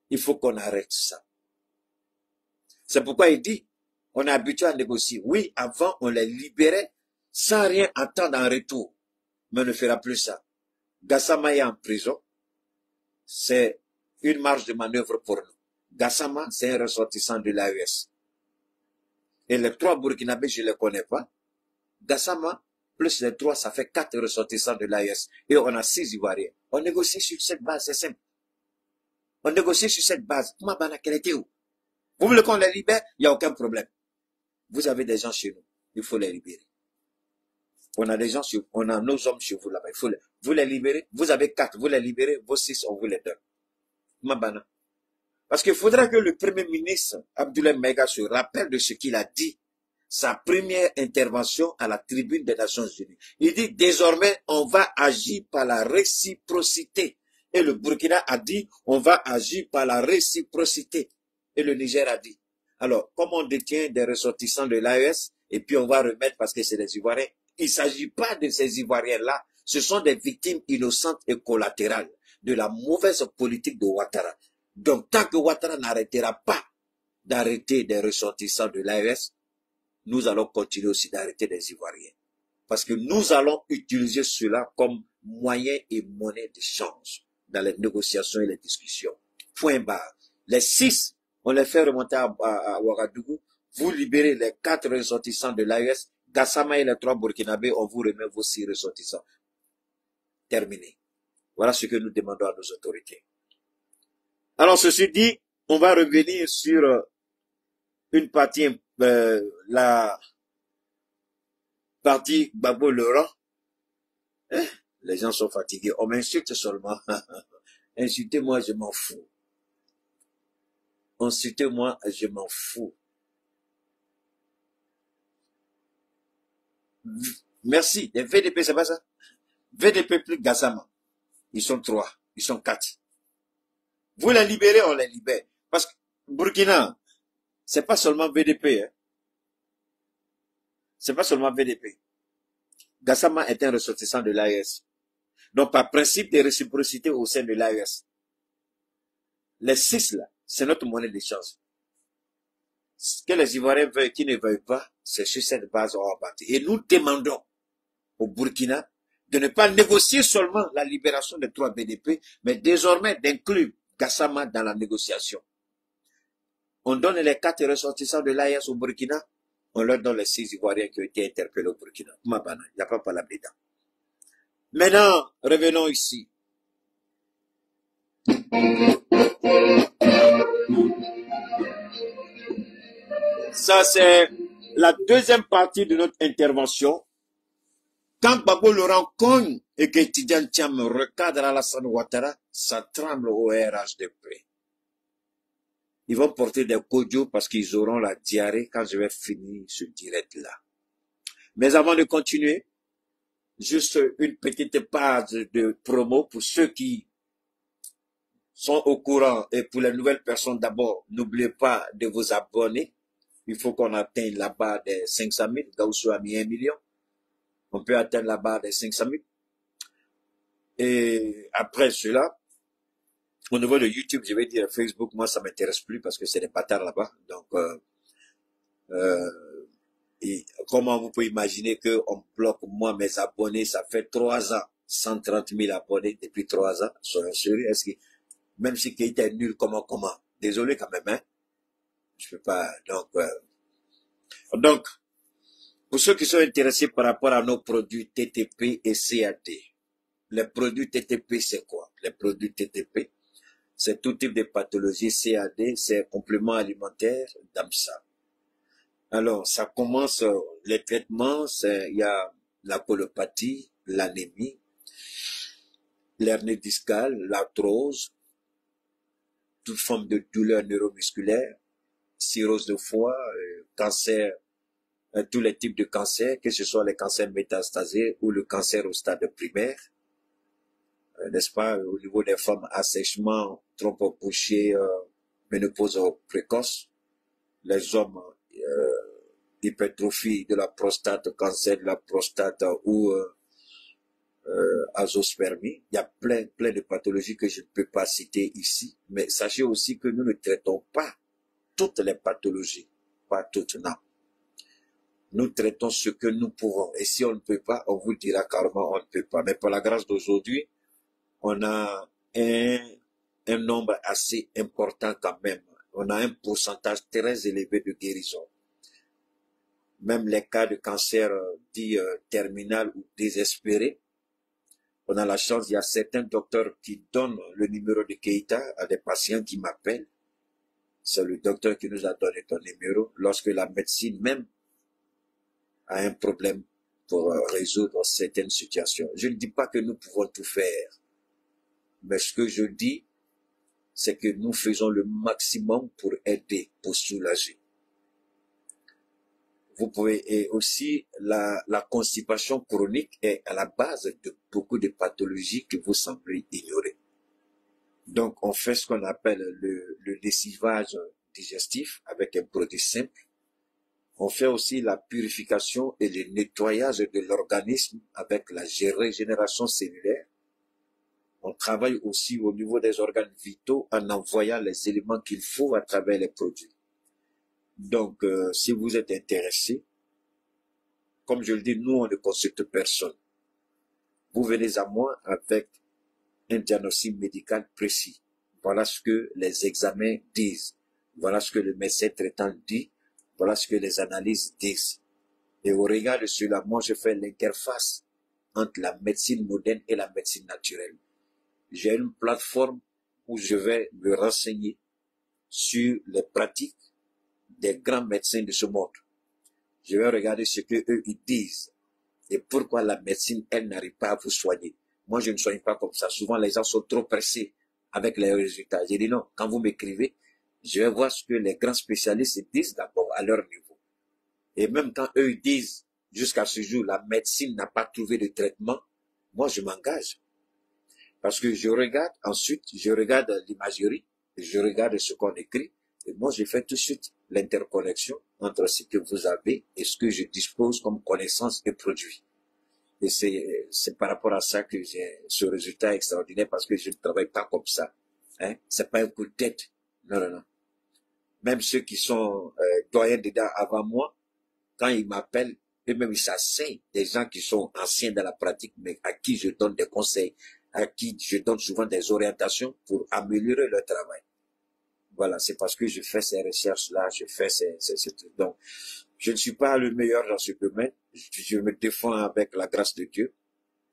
Il faut qu'on arrête ça. C'est pourquoi il dit, on est habitué à négocier. Oui, avant, on les libérait sans rien attendre en retour. Mais on ne fera plus ça. Gassama est en prison. C'est une marge de manœuvre pour nous. Gassama, c'est un ressortissant de l'AES. Et les 3 Burkinabés, je ne les connais pas. Gassama, plus les 3, ça fait 4 ressortissants de l'AES. Et on a 6 Ivoiriens. On négocie sur cette base, c'est simple. On négocie sur cette base. Comment quelle était où? Vous voulez qu'on les libère? Il n'y a aucun problème. Vous avez des gens chez nous. Il faut les libérer. On a des gens sur, on a nos hommes chez vous là-bas. Vous les libérez. Vous avez 4. Vous les libérez. Vos 6, on vous les donne. Mabana. Parce qu'il faudra que le Premier ministre, Abdoulaye Maïga, se rappelle de ce qu'il a dit. Sa première intervention à la tribune des Nations Unies. Il dit, désormais, on va agir par la réciprocité. Et le Burkina a dit, on va agir par la réciprocité. Et le Niger a dit. Alors, comme on détient des ressortissants de l'AES, et puis on va remettre parce que c'est des Ivoiriens, il ne s'agit pas de ces Ivoiriens-là. Ce sont des victimes innocentes et collatérales de la mauvaise politique de Ouattara. Donc, tant que Ouattara n'arrêtera pas d'arrêter des ressortissants de l'AES, nous allons continuer aussi d'arrêter des Ivoiriens. Parce que nous allons utiliser cela comme moyen et monnaie d'échange dans les négociations et les discussions. Point barre. Les 6, on les fait remonter à Ouagadougou. Vous libérez les 4 ressortissants de l'AES. Gassama et les 3 Burkinabés, on vous remet vos 6 ressortissants. Terminé. Voilà ce que nous demandons à nos autorités. Alors, ceci dit, on va revenir sur une partie, la partie Gbagbo Laurent. Les gens sont fatigués. On m'insulte seulement. Insultez-moi, je m'en fous. Insultez-moi, je m'en fous. Merci. Les VDP, c'est pas ça? VDP plus Gassama. Ils sont 3. Ils sont 4. Vous les libérez, on les libère. Parce que Burkina, c'est pas seulement VDP. Hein. C'est pas seulement VDP. Gassama est un ressortissant de l'AES. Donc, par principe de réciprocité au sein de l'AES, les 6 là, c'est notre monnaie d'échange. Ce que les Ivoiriens veulent, qui ne veulent pas, c'est sur cette base on va bâtir. Et nous demandons au Burkina de ne pas négocier seulement la libération des 3 BDP, mais désormais d'inclure Gassama dans la négociation. On donne les 4 ressortissants de l'AES au Burkina, on leur donne les 6 Ivoiriens qui ont été interpellés au Burkina. Il n'y a pas parlé dedans. Maintenant, revenons ici. Ça, c'est la deuxième partie de notre intervention. Quand Gbagbo Laurent cogne et que Tidjane Thiam recadre Alassane Ouattara, ça tremble au RHDP. Ils vont porter des codios parce qu'ils auront la diarrhée quand je vais finir ce direct-là. Mais avant de continuer, juste une petite page de promo pour ceux qui sont au courant et pour les nouvelles personnes d'abord, n'oubliez pas de vous abonner. Il faut qu'on atteigne la barre des 500 000. Gausso a mis 1 million. On peut atteindre la barre des 500 000. Et après cela, au niveau de YouTube, je vais dire Facebook, moi ça m'intéresse plus parce que c'est des bâtards là-bas. Donc, et comment vous pouvez imaginer qu'on bloque moi mes abonnés, ça fait 3 ans, 130 000 abonnés depuis 3 ans. Soyez sérieux, est-ce que, même si Keïta est nul, comment, désolé quand même, hein. Je peux pas, donc, pour ceux qui sont intéressés par rapport à nos produits TTP et CAD, les produits TTP, c'est quoi? Les produits TTP, c'est tout type de pathologie. CAD, c'est complément alimentaire d'AMSA. Alors, ça commence, les traitements, il y a la colopathie, l'anémie, l'hernie discale, l'arthrose, toute forme de douleur neuromusculaire, cirrhose de foie, cancers, tous les types de cancers, que ce soit les cancers métastasés ou le cancer au stade primaire, n'est-ce pas, au niveau des femmes, assèchement, trompe couché, ménopause précoce, les hommes, hypertrophie de la prostate, cancer de la prostate ou azospermie. Il y a plein de pathologies que je ne peux pas citer ici, mais sachez aussi que nous ne traitons pas toutes les pathologies, pas toutes, non. Nous traitons ce que nous pouvons, et si on ne peut pas, on vous dira carrément on ne peut pas. Mais par la grâce d'aujourd'hui, on a un nombre assez important quand même. On a un pourcentage très élevé de guérison. Même les cas de cancer dits terminal ou désespéré, on a la chance, il y a certains docteurs qui donnent le numéro de Keïta à des patients qui m'appellent. C'est le docteur qui nous a donné ton numéro lorsque la médecine même a un problème pour résoudre certaines situations. Je ne dis pas que nous pouvons tout faire, mais ce que je dis, c'est que nous faisons le maximum pour aider, pour soulager. Vous pouvez, et aussi la constipation chronique est à la base de beaucoup de pathologies que vous semblez ignorer. Donc, on fait ce qu'on appelle le lessivage digestif avec un produit simple. On fait aussi la purification et le nettoyage de l'organisme avec la régénération cellulaire. On travaille aussi au niveau des organes vitaux en envoyant les éléments qu'il faut à travers les produits. Donc, si vous êtes intéressé, comme je le dis, nous, on ne consulte personne. Vous venez à moi avec un diagnostic médical précis. Voilà ce que les examens disent. Voilà ce que le médecin traitant dit. Voilà ce que les analyses disent. Et au regard de cela, moi, je fais l'interface entre la médecine moderne et la médecine naturelle. J'ai une plateforme où je vais me renseigner sur les pratiques des grands médecins de ce monde. Je vais regarder ce que eux ils disent et pourquoi la médecine, elle n'arrive pas à vous soigner. Moi, je ne soigne pas comme ça. Souvent, les gens sont trop pressés avec les résultats. J'ai dit non, quand vous m'écrivez, je vais voir ce que les grands spécialistes disent d'abord à leur niveau. Et même quand eux disent, jusqu'à ce jour, la médecine n'a pas trouvé de traitement, moi, je m'engage. Parce que je regarde, ensuite, je regarde l'imagerie, je regarde ce qu'on écrit, et moi, je fais tout de suite l'interconnexion entre ce que vous avez et ce que je dispose comme connaissance et produit. Et c'est par rapport à ça que j'ai ce résultat extraordinaire, parce que je ne travaille pas comme ça. Hein? C'est pas un coup de tête. Non, non, non. Même ceux qui sont doyens dedans avant moi, quand ils m'appellent, eux-mêmes ils s'asseyent, des gens qui sont anciens dans la pratique, mais à qui je donne des conseils, à qui je donne souvent des orientations pour améliorer leur travail. Voilà, c'est parce que je fais ces recherches-là, je fais ces trucs. Donc, je ne suis pas le meilleur dans ce domaine. Je me défends avec la grâce de Dieu.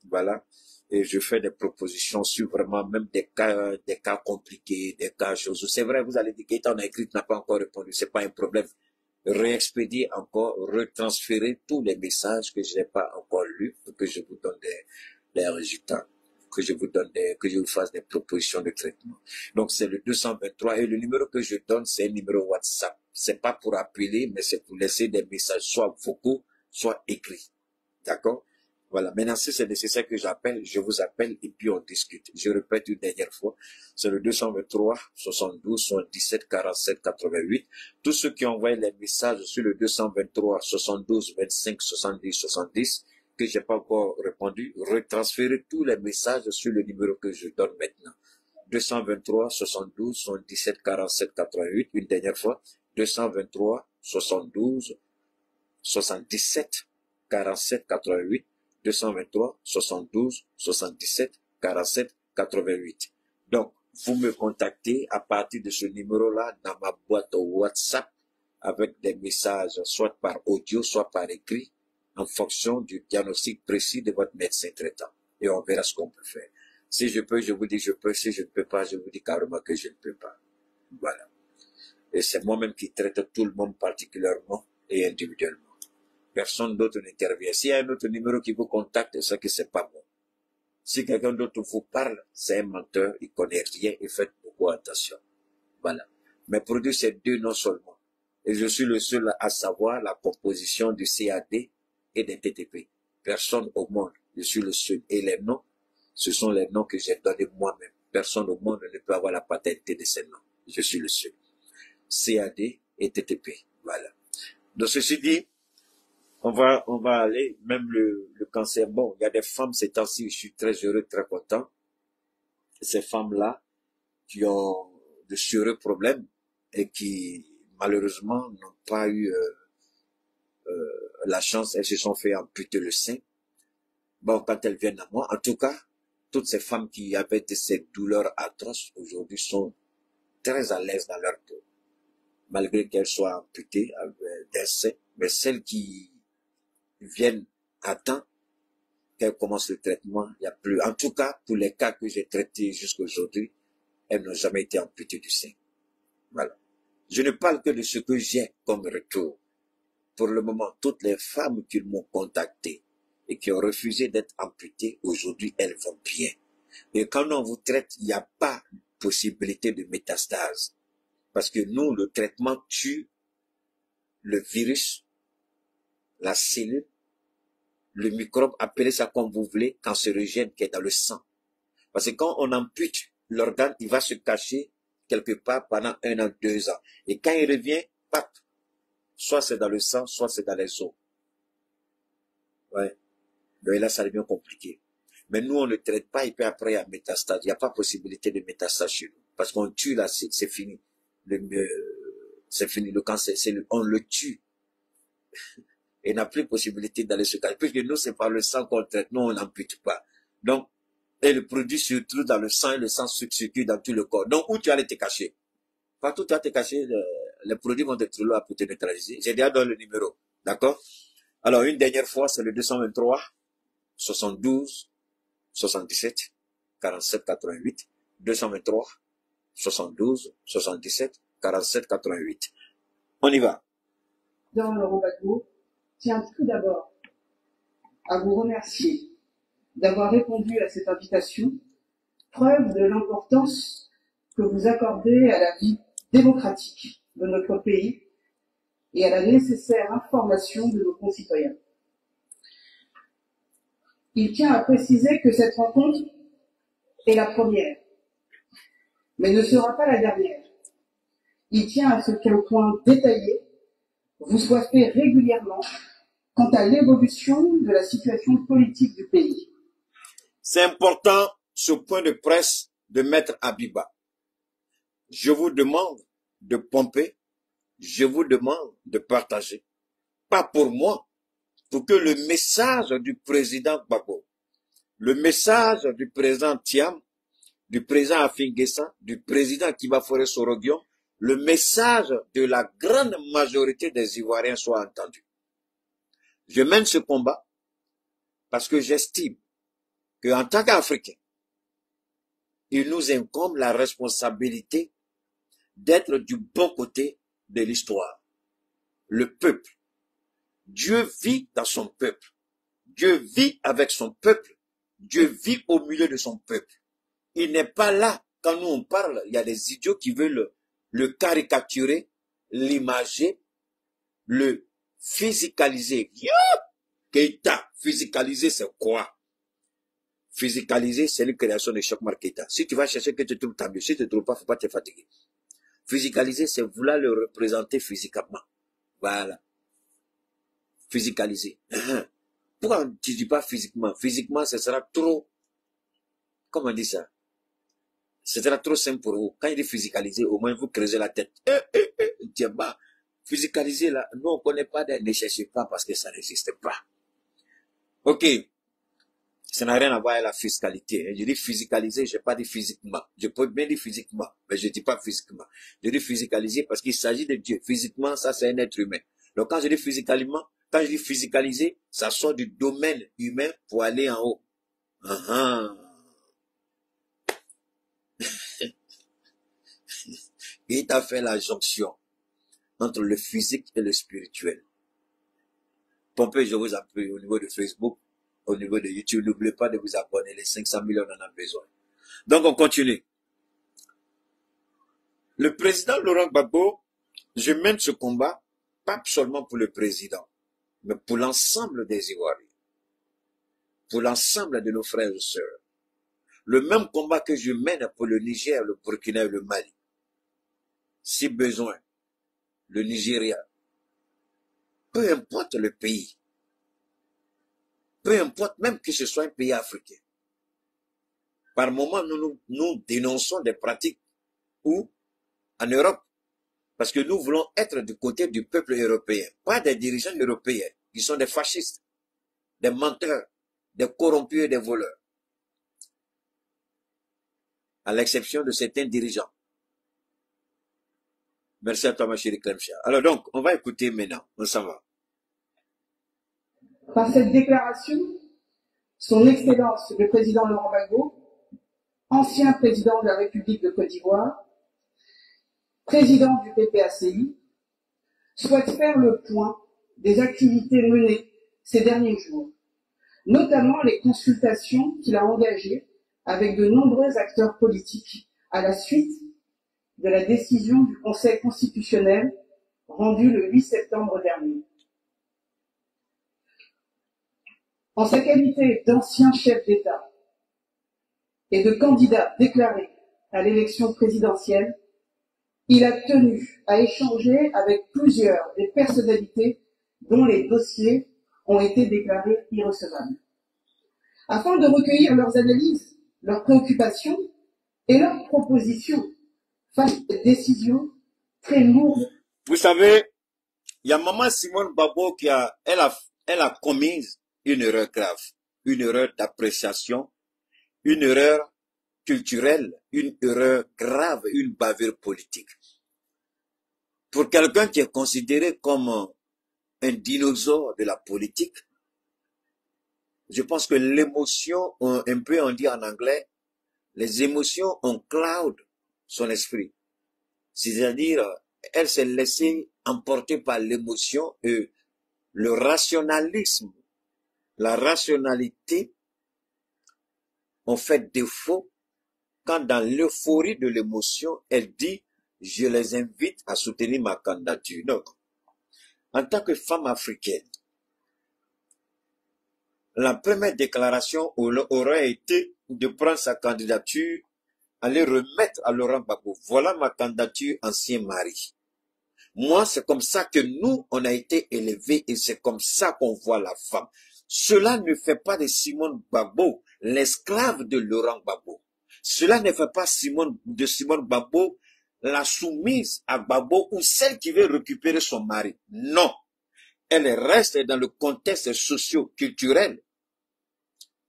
Voilà. Et je fais des propositions sur vraiment même des cas compliqués, des cas choses. C'est vrai, vous allez dire qu'étant écrit n'a pas encore répondu. C'est pas un problème. Réexpédier encore, retransférer tous les messages que je n'ai pas encore lus pour que je vous donne des résultats. Que je vous donne que je vous fasse des propositions de traitement. Donc, c'est le 223 et le numéro que je donne, c'est un numéro WhatsApp. C'est pas pour appeler, mais c'est pour laisser des messages, soit vocaux, soit écrits. D'accord? Voilà. Maintenant, si c'est nécessaire que j'appelle, je vous appelle et puis on discute. Je répète une dernière fois. C'est le 223 72 77 47 88. Tous ceux qui envoient les messages sur le 223 72 25 70 70, que j'ai pas encore répondu, retransférer tous les messages sur le numéro que je donne maintenant. 223 72 77 47 88, une dernière fois, 223 72 77 47 88, 223 72 77 47 88. Donc, vous me contactez à partir de ce numéro-là dans ma boîte WhatsApp avec des messages soit par audio, soit par écrit, en fonction du diagnostic précis de votre médecin traitant. Et on verra ce qu'on peut faire. Si je peux, je vous dis je peux. Si je ne peux pas, je vous dis carrément que je ne peux pas. Voilà. Et c'est moi-même qui traite tout le monde particulièrement et individuellement. Personne d'autre n'intervient. S'il y a un autre numéro qui vous contacte, c'est que c'est pas bon. Si quelqu'un d'autre vous parle, c'est un menteur, il connaît rien et faites beaucoup attention. Voilà. Mes produits, c'est deux non seulement. Et je suis le seul à savoir la composition du CAD et des TTP. Personne au monde, je suis le seul. Et les noms, ce sont les noms que j'ai donnés moi-même. Personne au monde ne peut avoir la paternité de ces noms. Je suis le seul. CAD et TTP. Voilà. Donc, ceci dit, on va aller, même le cancer. Bon, il y a des femmes ces temps-ci, je suis très heureux, très content. Ces femmes-là, qui ont de sérieux problèmes et qui, malheureusement, n'ont pas eu la chance, elles se sont fait amputer le sein. Bon, quand elles viennent à moi, en tout cas, toutes ces femmes qui avaient ces douleurs atroces, aujourd'hui, sont très à l'aise dans leur peau. Malgré qu'elles soient amputées d'un sein, mais celles qui viennent à temps, qu'elles commencent le traitement, il n'y a plus. En tout cas, pour les cas que j'ai traités jusqu'à aujourd'hui, elles n'ont jamais été amputées du sein. Voilà. Je ne parle que de ce que j'ai comme retour. Pour le moment, toutes les femmes qui m'ont contacté et qui ont refusé d'être amputées, aujourd'hui, elles vont bien. Et quand on vous traite, il n'y a pas de possibilité de métastase. Parce que nous, le traitement tue le virus, la cellule, le microbe, appelez ça comme vous voulez, cancérigène qui est dans le sang. Parce que quand on ampute l'organe, il va se cacher quelque part pendant 1 an, 2 ans. Et quand il revient, paf, soit c'est dans le sang, soit c'est dans les os. Ouais. Donc là, ça devient compliqué. Mais nous, on ne traite pas et puis après, il y a métastase. Il n'y a pas possibilité de métastase chez nous. Parce qu'on tue là, c'est fini. C'est fini. Le cancer, on le tue. Et n'a plus possibilité d'aller se cacher. Puisque nous, c'est par le sang qu'on traite. Nous, on n'ampute pas. Donc, et le produit se trouve dans le sang et le sang circule dans tout le corps. Donc, où tu allais te cacher? Partout où tu vas te cacher, les produits vont être là pour te neutraliser. J'ai déjà donné le numéro. D'accord? Alors, une dernière fois, c'est le 223 72 77 47 88. 223 72 77 47 88. On y va. Dans Laurent Gbagbo, tiens tout d'abord à vous remercier d'avoir répondu à cette invitation, preuve de l'importance que vous accordez à la vie démocratique de notre pays et à la nécessaire information de nos concitoyens. Il tient à préciser que cette rencontre est la première, mais ne sera pas la dernière. Il tient à ce qu'un point détaillé vous soit fait régulièrement quant à l'évolution de la situation politique du pays. C'est important, ce point de presse de Maître Abiba. Je vous demande de pomper, je vous demande de partager. Pas pour moi, pour que le message du président Gbagbo, le message du président Thiam, du président Afingessa, du président Kibafore Sorogion, le message de la grande majorité des Ivoiriens soit entendu. Je mène ce combat parce que j'estime qu'en tant qu'Africains, il nous incombe la responsabilité d'être du bon côté de l'histoire. Le peuple. Dieu vit dans son peuple. Dieu vit avec son peuple. Dieu vit au milieu de son peuple. Il n'est pas là. Quand nous on parle, il y a des idiots qui veulent le caricaturer, l'imager, le physicaliser. Keïta, physicaliser c'est quoi? Physicaliser, c'est une création de Chokmar Keïta. Si tu vas chercher que tu trouves, tant mieux. Si tu ne trouves pas, il ne faut pas te fatiguer. Physicaliser, c'est vouloir le représenter physiquement. Voilà. Physicaliser. Pourquoi tu ne dis pas physiquement? Physiquement, ce sera trop, comment on dit ça? Ce sera trop simple pour vous. Quand il dit physicaliser, au moins vous creusez la tête. Tiens, bah, physicaliser là, nous on ne connaît pas, ne cherchez pas parce que ça n'existe pas. Ok. Ça n'a rien à voir avec la fiscalité. Je dis physicaliser, je n'ai pas dit physiquement. Je peux bien dire physiquement, mais je ne dis pas physiquement. Je dis physicaliser parce qu'il s'agit de Dieu. Physiquement, ça c'est un être humain. Donc quand je dis physicalement, quand je dis physicaliser, ça sort du domaine humain pour aller en haut. Il t'a fait la jonction entre le physique et le spirituel. Pompez, je vous appuie au niveau de Facebook, au niveau de YouTube. N'oubliez pas de vous abonner. Les 500 000, on en a besoin. Donc, on continue. Le président Laurent Gbagbo, je mène ce combat, pas seulement pour le président, mais pour l'ensemble des Ivoiriens, pour l'ensemble de nos frères et sœurs. Le même combat que je mène pour le Niger, le Burkina et le Mali. Si besoin, le Nigeria. Peu importe le pays. Peu importe même que ce soit un pays africain. Par moment, nous dénonçons des pratiques où, en Europe, parce que nous voulons être du côté du peuple européen, pas des dirigeants européens, qui sont des fascistes, des menteurs, des corrompus et des voleurs. À l'exception de certains dirigeants. Merci à toi, ma chérie Clemcha. Alors donc, on va écouter maintenant. On s'en va. Par cette déclaration, son Excellence le président Laurent Gbagbo, ancien président de la République de Côte d'Ivoire, président du PPACI, souhaite faire le point des activités menées ces derniers jours, notamment les consultations qu'il a engagées avec de nombreux acteurs politiques à la suite de la décision du Conseil constitutionnel rendue le 8 septembre dernier. En sa qualité d'ancien chef d'État et de candidat déclaré à l'élection présidentielle, il a tenu à échanger avec plusieurs des personnalités dont les dossiers ont été déclarés irrecevables, afin de recueillir leurs analyses, leurs préoccupations et leurs propositions face à cette décision très lourde. Vous savez, il y a maman Simone Gbagbo elle a commis une erreur grave, une erreur d'appréciation, une erreur culturelle, une erreur grave, une bavure politique. Pour quelqu'un qui est considéré comme un dinosaure de la politique, je pense que l'émotion, un peu on dit en anglais, les émotions ont cloud son esprit. C'est-à-dire, elle s'est laissée emporter par l'émotion et le rationalisme, la rationalité ont fait défaut quand dans l'euphorie de l'émotion, elle dit « je les invite à soutenir ma candidature ». Donc, en tant que femme africaine, la première déclaration aurait été de prendre sa candidature, aller remettre à Laurent Gbagbo. Voilà ma candidature, ancien mari. Moi, c'est comme ça que nous, on a été élevés et c'est comme ça qu'on voit la femme. Cela ne fait pas de Simone Gbagbo l'esclave de Laurent Gbagbo. Cela ne fait pas de Simone Gbagbo la soumise à Gbagbo ou celle qui veut récupérer son mari. Non. Elle reste dans le contexte socio-culturel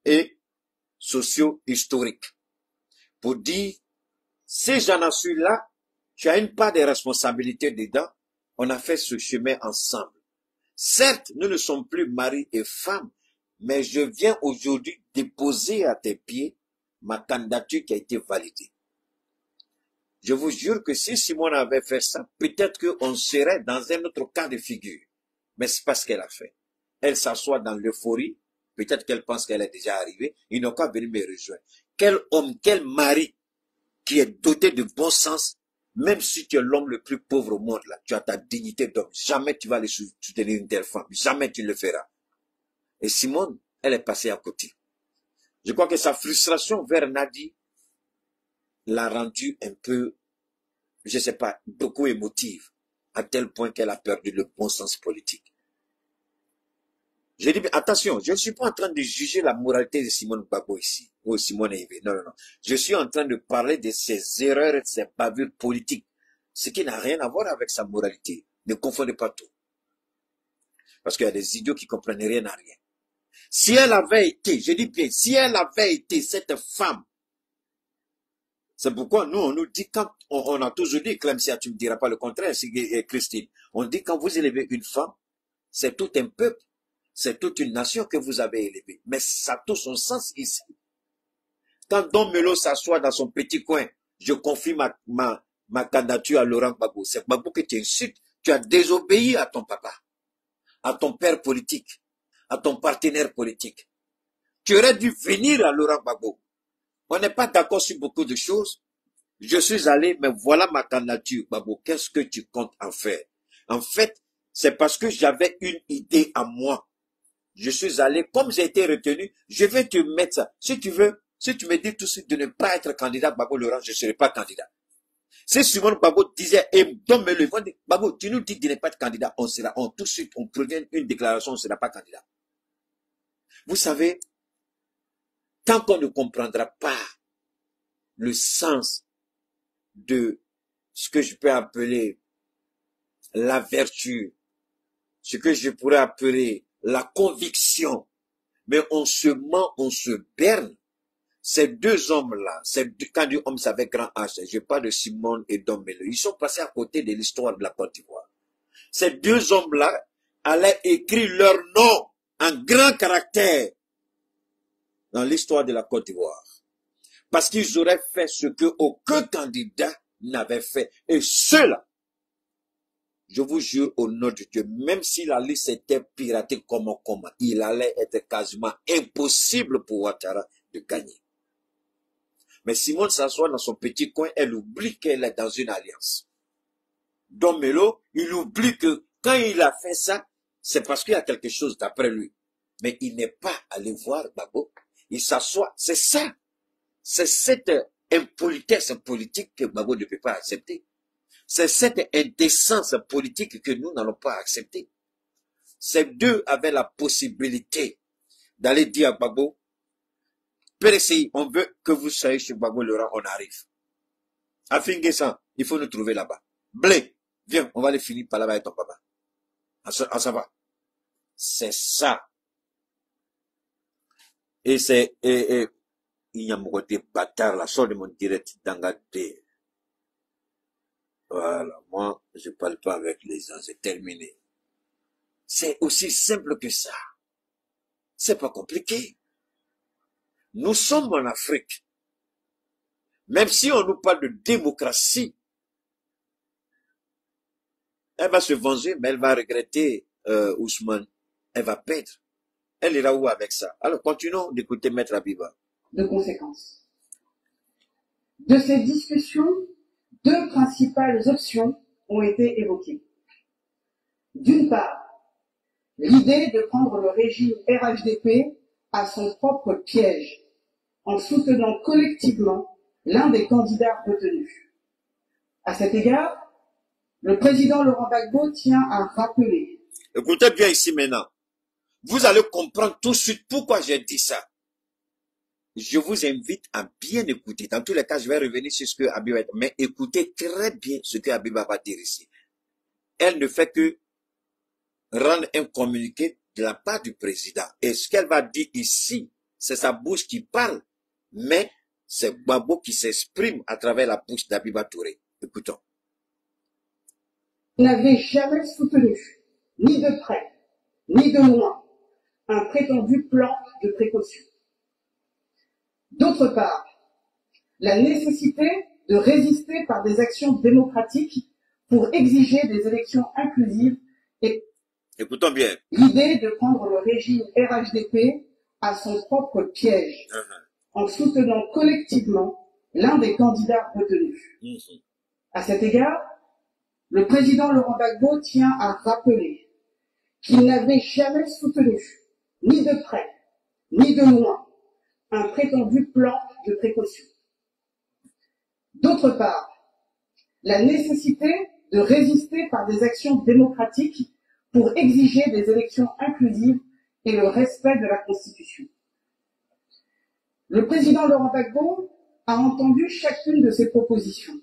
et socio-historique. Pour dire, si j'en suis là, tu as une part de responsabilité dedans, on a fait ce chemin ensemble. Certes, nous ne sommes plus mari et femme, mais je viens aujourd'hui déposer à tes pieds ma candidature qui a été validée. Je vous jure que si Simone avait fait ça, peut-être qu'on serait dans un autre cas de figure. Mais c'est pas ce qu'elle a fait. Elle s'assoit dans l'euphorie, peut-être qu'elle pense qu'elle est déjà arrivée, ils n'ont qu'à venir me rejoindre. Quel homme, quel mari qui est doté de bon sens, même si tu es l'homme le plus pauvre au monde, là, tu as ta dignité d'homme. Jamais tu vas aller soutenir une telle femme. Jamais tu le feras. Et Simone, elle est passée à côté. Je crois que sa frustration vers Nadi l'a rendue un peu, je sais pas, beaucoup émotive, à tel point qu'elle a perdu le bon sens politique. Je dis, attention, je ne suis pas en train de juger la moralité de Simone Gbagbo ici, ou Simone Evé. Non, non, non. Je suis en train de parler de ses erreurs et de ses bavures politiques, ce qui n'a rien à voir avec sa moralité. Ne confondez pas tout. Parce qu'il y a des idiots qui ne comprennent rien à rien. Si elle avait été, je dis bien, si elle avait été cette femme, c'est pourquoi nous, on nous dit, quand on a toujours dit, Clemcia, tu ne me diras pas le contraire, Christine, on dit quand vous élevez une femme, c'est tout un peuple, c'est toute une nation que vous avez élevée. Mais ça a tout son sens ici. Quand Don Melo s'assoit dans son petit coin, je confie ma candidature à Laurent Gbagbo. C'est Gbagbo que tu insultes. Tu as désobéi à ton papa, à ton père politique, à ton partenaire politique. Tu aurais dû venir à Laurent Gbagbo. On n'est pas d'accord sur beaucoup de choses, Je suis allé, mais voilà ma candidature. Babo, qu'est-ce que tu comptes en faire? En fait, c'est parce que j'avais une idée à moi. Je suis allé, comme j'ai été retenu, je vais te mettre ça. Si tu veux, si tu me dis tout de suite de ne pas être candidat, Babo Laurent, je ne serai pas candidat. Si Simon Babo disait, et donne-le, Babo, tu nous dis de ne pas être candidat, tout de suite, on prenait une déclaration, on ne sera pas candidat. Vous savez, tant qu'on ne comprendra pas le sens de ce que je peux appeler la vertu, ce que je pourrais appeler la conviction, mais on se ment, on se berne. Ces deux hommes-là, quand du homme c'est avec grand H, je parle de Simone et Dombele, ils sont passés à côté de l'histoire de la Côte d'Ivoire. Ces deux hommes-là allaient écrire leur nom en grand caractère dans l'histoire de la Côte d'Ivoire. Parce qu'ils auraient fait ce que aucun candidat n'avait fait. Et cela, je vous jure au nom de Dieu, même si la liste était piratée comme il allait être quasiment impossible pour Ouattara de gagner. Mais Simone s'assoit dans son petit coin, elle oublie qu'elle est dans une alliance. Dombele, il oublie que quand il a fait ça, c'est parce qu'il y a quelque chose d'après lui. Mais il n'est pas allé voir Babo. Il s'assoit, c'est ça. C'est cette impolitesse politique que Babo ne peut pas accepter. C'est cette indécence politique que nous n'allons pas accepter. Ces deux avaient la possibilité d'aller dire à Babo, Péressi, on veut que vous soyez chez Babo Laurent, on arrive. À Finguessan, il faut nous trouver là-bas. Blé, viens, on va aller finir par là-bas avec ton papa. Ça va. C'est ça. Et c'est, il y a mon côté bâtard, la sorte de mon direct d'Angaté. Voilà, moi, je parle pas avec les gens, c'est terminé. C'est aussi simple que ça. C'est pas compliqué. Nous sommes en Afrique. Même si on nous parle de démocratie, elle va se venger, mais elle va regretter Ousmane. Elle va perdre. Elle ira où avec ça? Alors, continuons d'écouter Maître Abiba. De conséquences. De ces discussions, deux principales options ont été évoquées. D'une part, l'idée de prendre le régime RHDP à son propre piège, en soutenant collectivement l'un des candidats retenus. À cet égard, le président Laurent Gbagbo tient à rappeler. Écoutez bien ici maintenant. Vous allez comprendre tout de suite pourquoi j'ai dit ça. Je vous invite à bien écouter. Dans tous les cas, je vais revenir sur ce que Abiba a dit. Mais écoutez très bien ce que Abiba va dire ici. Elle ne fait que rendre un communiqué de la part du président. Et ce qu'elle va dire ici, c'est sa bouche qui parle. Mais c'est Gbagbo qui s'exprime à travers la bouche d'Abiba Touré. Écoutons. N'avait jamais soutenu, ni de près, ni de loin, un prétendu plan de précaution. D'autre part, la nécessité de résister par des actions démocratiques pour exiger des élections inclusives et écoutons bien. L'idée de prendre le régime RHDP à son propre piège, en soutenant collectivement l'un des candidats retenus. À cet égard, le président Laurent Gbagbo tient à rappeler qu'il n'avait jamais soutenu, ni de près, ni de loin, un prétendu plan de précaution. D'autre part, la nécessité de résister par des actions démocratiques pour exiger des élections inclusives et le respect de la Constitution. Le président Laurent Gbagbo a entendu chacune de ces propositions.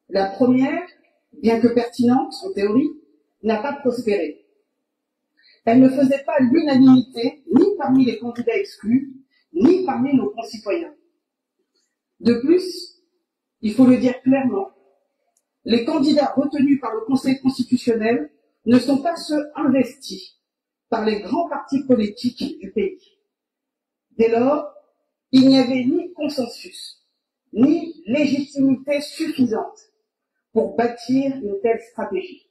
La première, bien que pertinente en théorie, n'a pas prospéré. Elle ne faisait pas l'unanimité ni parmi les candidats exclus, ni parmi nos concitoyens. De plus, il faut le dire clairement, les candidats retenus par le Conseil constitutionnel ne sont pas ceux investis par les grands partis politiques du pays. Dès lors, il n'y avait ni consensus, ni légitimité suffisante pour bâtir une telle stratégie.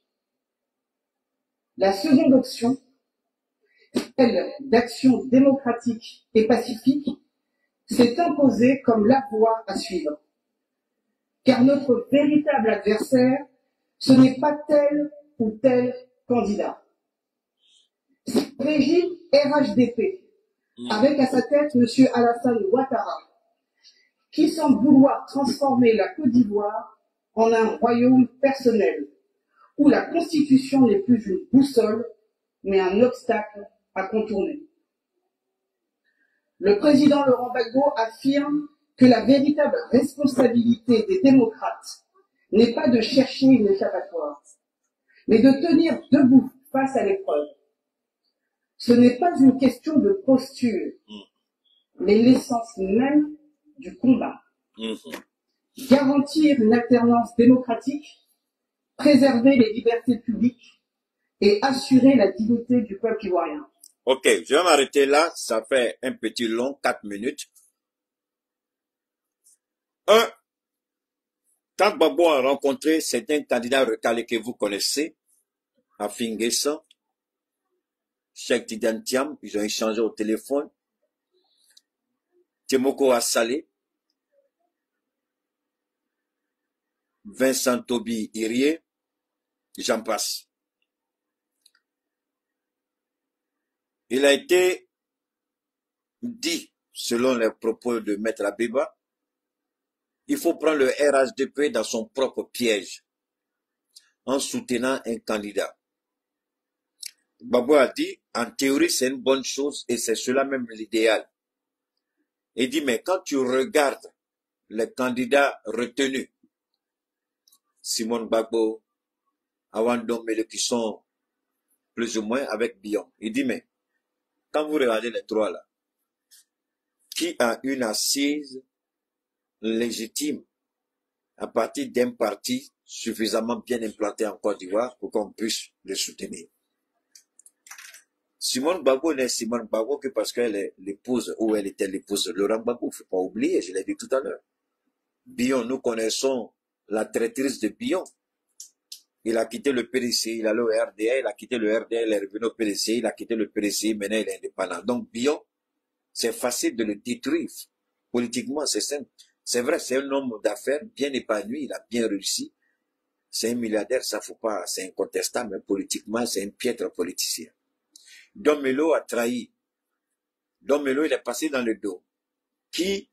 La seconde option, celle d'action démocratique et pacifique, s'est imposée comme la voie à suivre. car notre véritable adversaire, ce n'est pas tel ou tel candidat. C'est le régime RHDP, avec à sa tête M. Alassane Ouattara, qui semble vouloir transformer la Côte d'Ivoire en un royaume personnel, où la Constitution n'est plus une boussole, mais un obstacle à contourner. Le président Laurent Gbagbo affirme que la véritable responsabilité des démocrates n'est pas de chercher une échappatoire, mais de tenir debout face à l'épreuve. Ce n'est pas une question de posture, mais l'essence même du combat. Garantir une alternance démocratique, préserver les libertés publiques et assurer la dignité du peuple ivoirien. Ok, je vais m'arrêter là. Ça fait un petit long, 4 minutes. Quand Gbagbo a rencontré certains candidats recalés que vous connaissez, à Finguessa, Cheikh Tidiane Thiam, ils ont échangé au téléphone. Temoko Assalé, Vincent Toby Irié, j'en passe. Il a été dit, selon les propos de Maître Abiba, il faut prendre le RHDP dans son propre piège, en soutenant un candidat. Gbagbo a dit, en théorie, c'est une bonne chose et c'est cela même l'idéal. Il dit, mais quand tu regardes les candidats retenus, Simone Gbagbo, Awan Dombele, qui sont plus ou moins avec Bion, il dit, mais quand vous regardez les trois là, qui a une assise légitime à partir d'un parti suffisamment bien implanté en Côte d'Ivoire pour qu'on puisse le soutenir? Simone Gbagbo n'est Simone Gbagbo que parce qu'elle est l'épouse, ou elle était l'épouse de Laurent Gbagbo, il ne faut pas oublier, je l'ai dit tout à l'heure. Bion, nous connaissons la traîtrise de Bion. Il a quitté le PDC, il allait au RDA, il a quitté le RDA, il est revenu au PDC, il a quitté le PDC, maintenant il est indépendant. Donc Bion, c'est facile de le détruire. Politiquement, c'est simple. C'est vrai, c'est un homme d'affaires bien épanoui, il a bien réussi. C'est un milliardaire, ça faut pas, c'est incontestable, mais politiquement, c'est un piètre politicien. Dombele a trahi. Dombele, il est passé dans le dos. Qui?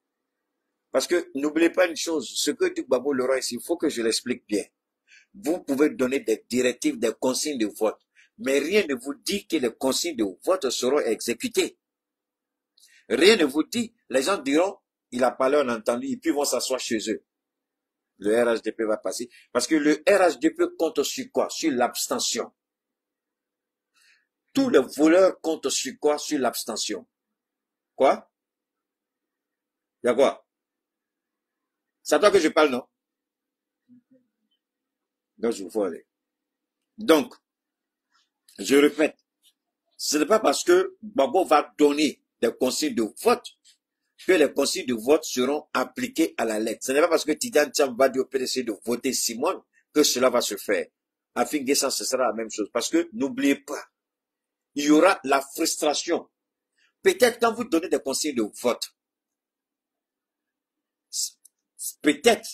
Parce que n'oubliez pas une chose, ce que dit Gbagbo Laurent ici, il faut que je l'explique bien. Vous pouvez donner des directives, des consignes de vote, mais rien ne vous dit que les consignes de vote seront exécutées. Rien ne vous dit. Les gens diront, il a parlé, on a entendu, et puis ils vont s'asseoir chez eux. Le RHDP va passer. Parce que le RHDP compte sur quoi? Sur l'abstention. Tous les voleurs comptent sur quoi? Sur l'abstention. Quoi? Il y a quoi? C'est à toi que je parle, non? Donc, je vous aller. Donc, je répète, ce n'est pas parce que Gbagbo va donner des consignes de vote que les consignes de vote seront appliquées à la lettre. Ce n'est pas parce que Tidiane Thiam va dire au PDC de voter Simone que cela va se faire. À Finguessa, ce sera la même chose. Parce que, n'oubliez pas, il y aura la frustration. Peut-être quand vous donnez des consignes de vote, peut-être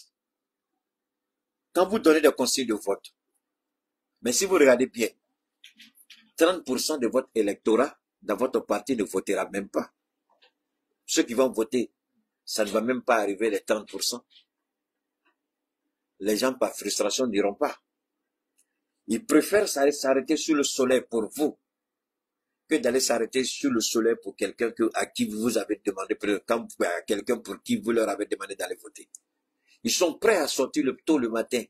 quand vous donnez des consignes de vote, mais si vous regardez bien, 30% de votre électorat dans votre parti ne votera même pas. Ceux qui vont voter, ça ne va même pas arriver les 30%. Les gens par frustration n'iront pas. Ils préfèrent s'arrêter sur le soleil pour vous que d'aller s'arrêter sur le soleil pour quelqu'un à qui vous avez demandé, quelqu'un pour qui vous leur avez demandé d'aller voter. Ils sont prêts à sortir tôt le matin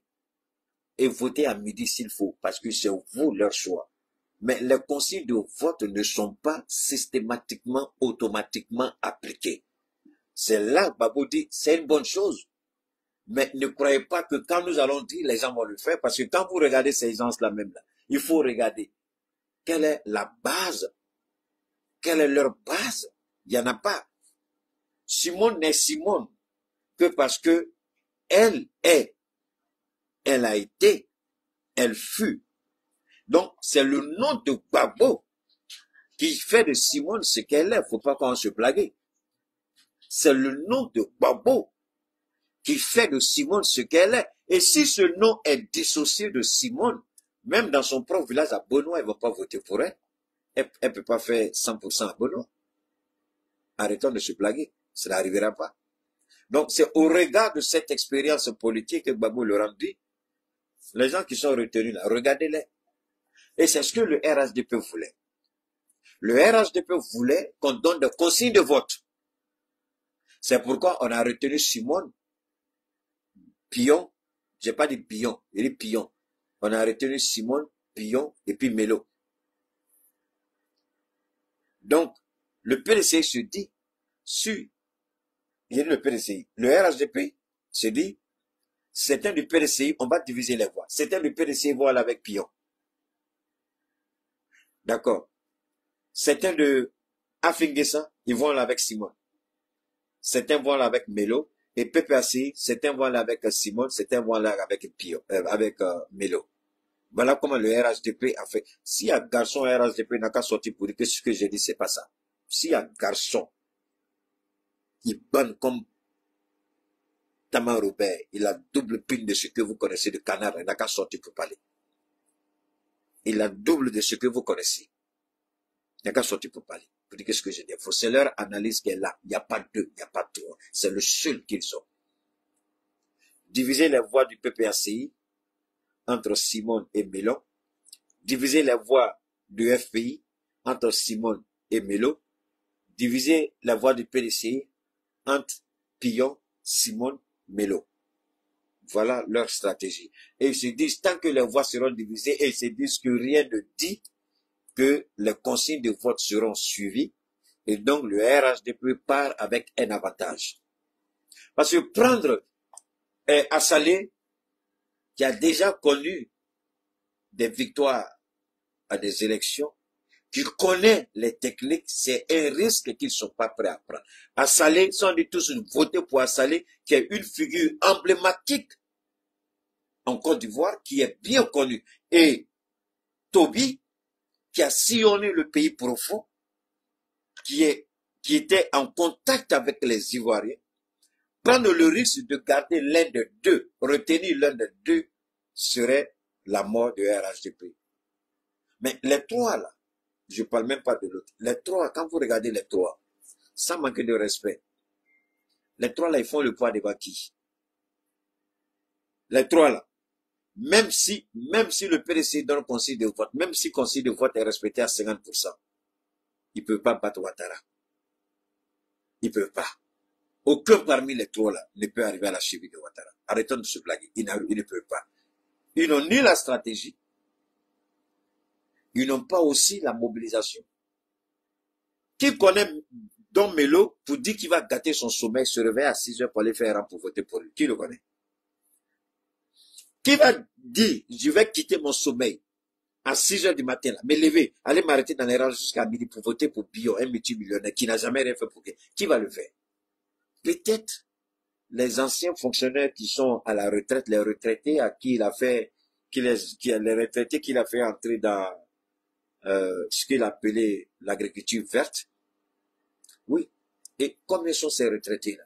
et voter à midi s'il faut, parce que c'est vous leur choix. Mais les consignes de vote ne sont pas systématiquement, automatiquement appliquées. C'est là que Gbagbo dit, c'est une bonne chose. Mais ne croyez pas que quand nous allons dire, les gens vont le faire, parce que quand vous regardez ces gens-là même là, il faut regarder quelle est la base, quelle est leur base. Il n'y en a pas. Simone n'est Simone que parce que elle est, elle a été, elle fut. Donc, c'est le nom de Gbagbo qui fait de Simone ce qu'elle est. Il ne faut pas qu'on se blague. C'est le nom de Gbagbo qui fait de Simone ce qu'elle est. Et si ce nom est dissocié de Simone, même dans son propre village à Benoît, ils ne vont pas voter pour elle. Elle ne peut pas faire 100% à Benoît. Arrêtons de se blaguer. Ça n'arrivera pas. Donc, c'est au regard de cette expérience politique que Gbagbo leur dit. Les gens qui sont retenus là, regardez-les. Et c'est ce que le RHDP voulait. Le RHDP voulait qu'on donne des consignes de vote. C'est pourquoi on a retenu Simone, Pion, j'ai pas dit Pion, j'ai dit Pion. On a retenu Simone, Pion et puis Melo. Donc, le PDCI se dit, il y a le PDCI. Le RHDP se dit, certains du PDCI, on va diviser les voix. Certains du PDCI vont aller avec Pion. D'accord. Certains de Afingessa, ils vont aller avec Simone. Certains vont aller avec Melo. Et PPACI, certains vont aller avec Simone, certains vont aller avec Pion, avec Melo. Voilà comment le RHDP a fait. Si un garçon RHDP n'a qu'à sortir pour dire que ce que j'ai dit, c'est pas ça. Si un garçon, il banne comme Taman Robert, il a double pine de ce que vous connaissez de Canard, il n'a qu'à sortir pour parler. Il a double de ce que vous connaissez. Il n'a qu'à sortir pour parler. Pour dire ce que j'ai dit. C'est leur analyse qui est là. Il n'y a pas deux, il n'y a pas trois. C'est le seul qu'ils ont. Diviser les voix du PPACI entre Simone et Melo. Diviser les voix du FPI entre Simone et Melo. Diviser la voix du PDCI entre Pion, Simone, Melo. Voilà leur stratégie. Et ils se disent, tant que les voix seront divisées, et ils se disent que rien ne dit que les consignes de vote seront suivies, et donc le RHDP part avec un avantage. Parce que prendre Assalé, qui a déjà connu des victoires à des élections, qui connaît les techniques, c'est un risque qu'ils ne sont pas prêts à prendre. Assalé, si on dit tous voter pour Assalé, qui est une figure emblématique en Côte d'Ivoire, qui est bien connue, et Toby, qui a sillonné le pays profond, qui était en contact avec les Ivoiriens, prendre le risque de garder l'un des deux, retenir l'un des deux, serait la mort de RHDP. Mais les trois là, je ne parle même pas de l'autre, les trois, quand vous regardez les trois, sans manquer de respect, les trois là, ils font le poids devant qui? Les trois là. Même si le PDC donne consigne de vote, même si consigne de vote est respecté à 50%, ils ne peuvent pas battre Ouattara. Ils ne peuvent pas. Aucun parmi les trois là ne peut arriver à la cheville de Ouattara. Arrêtons de se blaguer. Ils ne peuvent pas. Ils n'ont ni la stratégie, ils n'ont pas aussi la mobilisation. Qui connaît Don Melo pour dire qu'il va gâter son sommeil, se réveiller à 6 heures pour aller faire un pour voter pour lui? Qui le connaît? Qui va dire, je vais quitter mon sommeil à 6 heures du matin, là, me lever, aller m'arrêter dans les rangs jusqu'à midi pour voter pour Bion, un multimillionnaire qui n'a jamais rien fait pour qui? Qui va le faire? Peut-être les anciens fonctionnaires qui sont à la retraite, les retraités à qui il a fait, les retraités qu'il a fait entrer dans ce qu'il appelait l'agriculture verte. Oui. Et combien sont ces retraités-là?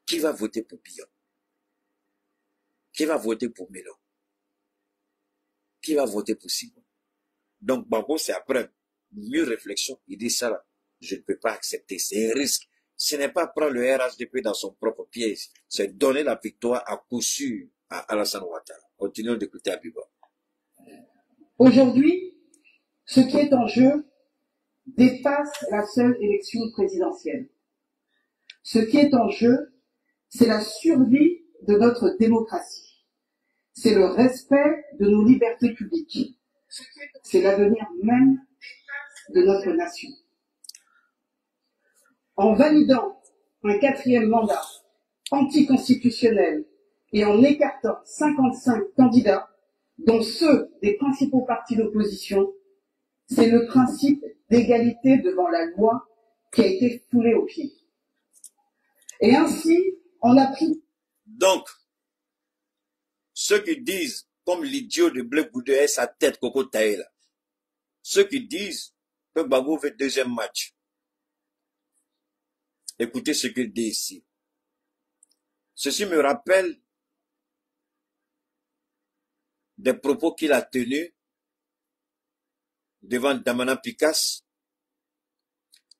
Qui va voter pour Bion? Qui va voter pour Melo? Qui va voter pour Simon? Donc, Gbagbo, c'est après mieux réflexion. Il dit ça, je ne peux pas accepter. C'est un risque. Ce n'est pas prendre le RHDP dans son propre piège. C'est donner la victoire à coup sûr à Alassane Ouattara. Continuons d'écouter Abiba. Aujourd'hui, ce qui est en jeu dépasse la seule élection présidentielle. Ce qui est en jeu, c'est la survie de notre démocratie. C'est le respect de nos libertés publiques. C'est l'avenir même de notre nation. En validant un 4e mandat anticonstitutionnel et en écartant 55 candidats, dont ceux des principaux partis d'opposition, c'est le principe d'égalité devant la loi qui a été foulé aux pieds. Et ainsi, on a pris... Donc, ceux qui disent, comme l'idiot de Bleu Goudé, sa tête Coco Taïla, ceux qui disent que Gbagbo fait deuxième match, écoutez ce qu'il dit ici. Ceci me rappelle des propos qu'il a tenus devant Damana Picasse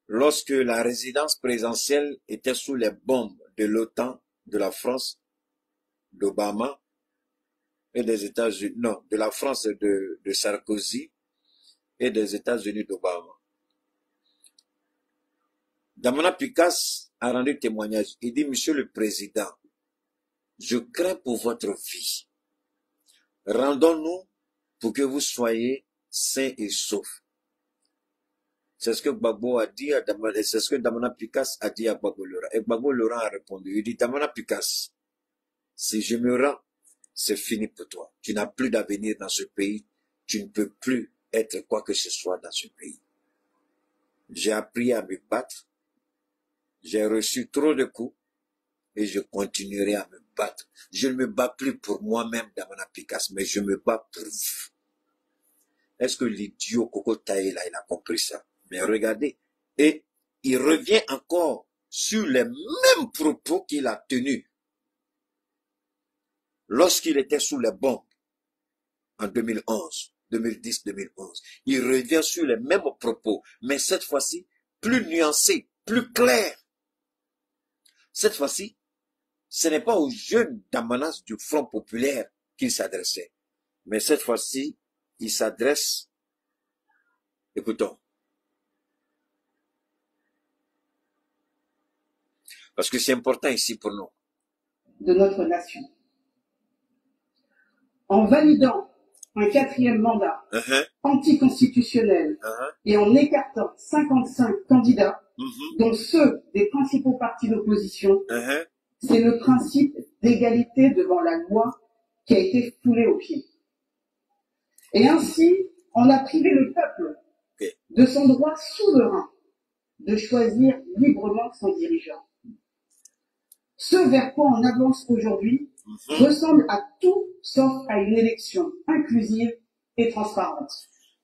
lorsque la résidence présidentielle était sous les bombes de l'OTAN, de la France, d'Obama et des États-Unis, non, de la France de Sarkozy et des États-Unis d'Obama. Damana Picasse a rendu témoignage. Il dit, Monsieur le Président, je crains pour votre vie. Rendons-nous pour que vous soyez sains et saufs. C'est ce que Gbagbo a dit à Damana, c'est ce que Damana Picasse a dit à Gbagbo Laurent. Et Gbagbo Laurent a répondu, il dit, Damana Picasse, si je me rends, c'est fini pour toi. Tu n'as plus d'avenir dans ce pays. Tu ne peux plus être quoi que ce soit dans ce pays. J'ai appris à me battre. J'ai reçu trop de coups et je continuerai à me battre. Je ne me bats plus pour moi-même, Damana Picasse, mais je me bats pour vous. Est-ce que l'idiot Koko Taïla, il a compris ça? Mais regardez, et il revient encore sur les mêmes propos qu'il a tenus lorsqu'il était sous les bombes en 2011, 2010-2011. Il revient sur les mêmes propos, mais cette fois-ci, plus nuancé, plus clair. Cette fois-ci, ce n'est pas aux jeunes d'Amanas du Front populaire qu'il s'adressait, mais cette fois-ci, il s'adresse, écoutons, parce que c'est important ici pour nous. De notre nation. En validant un 4e mandat anticonstitutionnel et en écartant 55 candidats, dont ceux des principaux partis d'opposition, c'est le principe d'égalité devant la loi qui a été foulé aux pieds. Et ainsi, on a privé le peuple de son droit souverain de choisir librement son dirigeant. Ce vers quoi on avance aujourd'hui ressemble à tout sauf à une élection inclusive et transparente.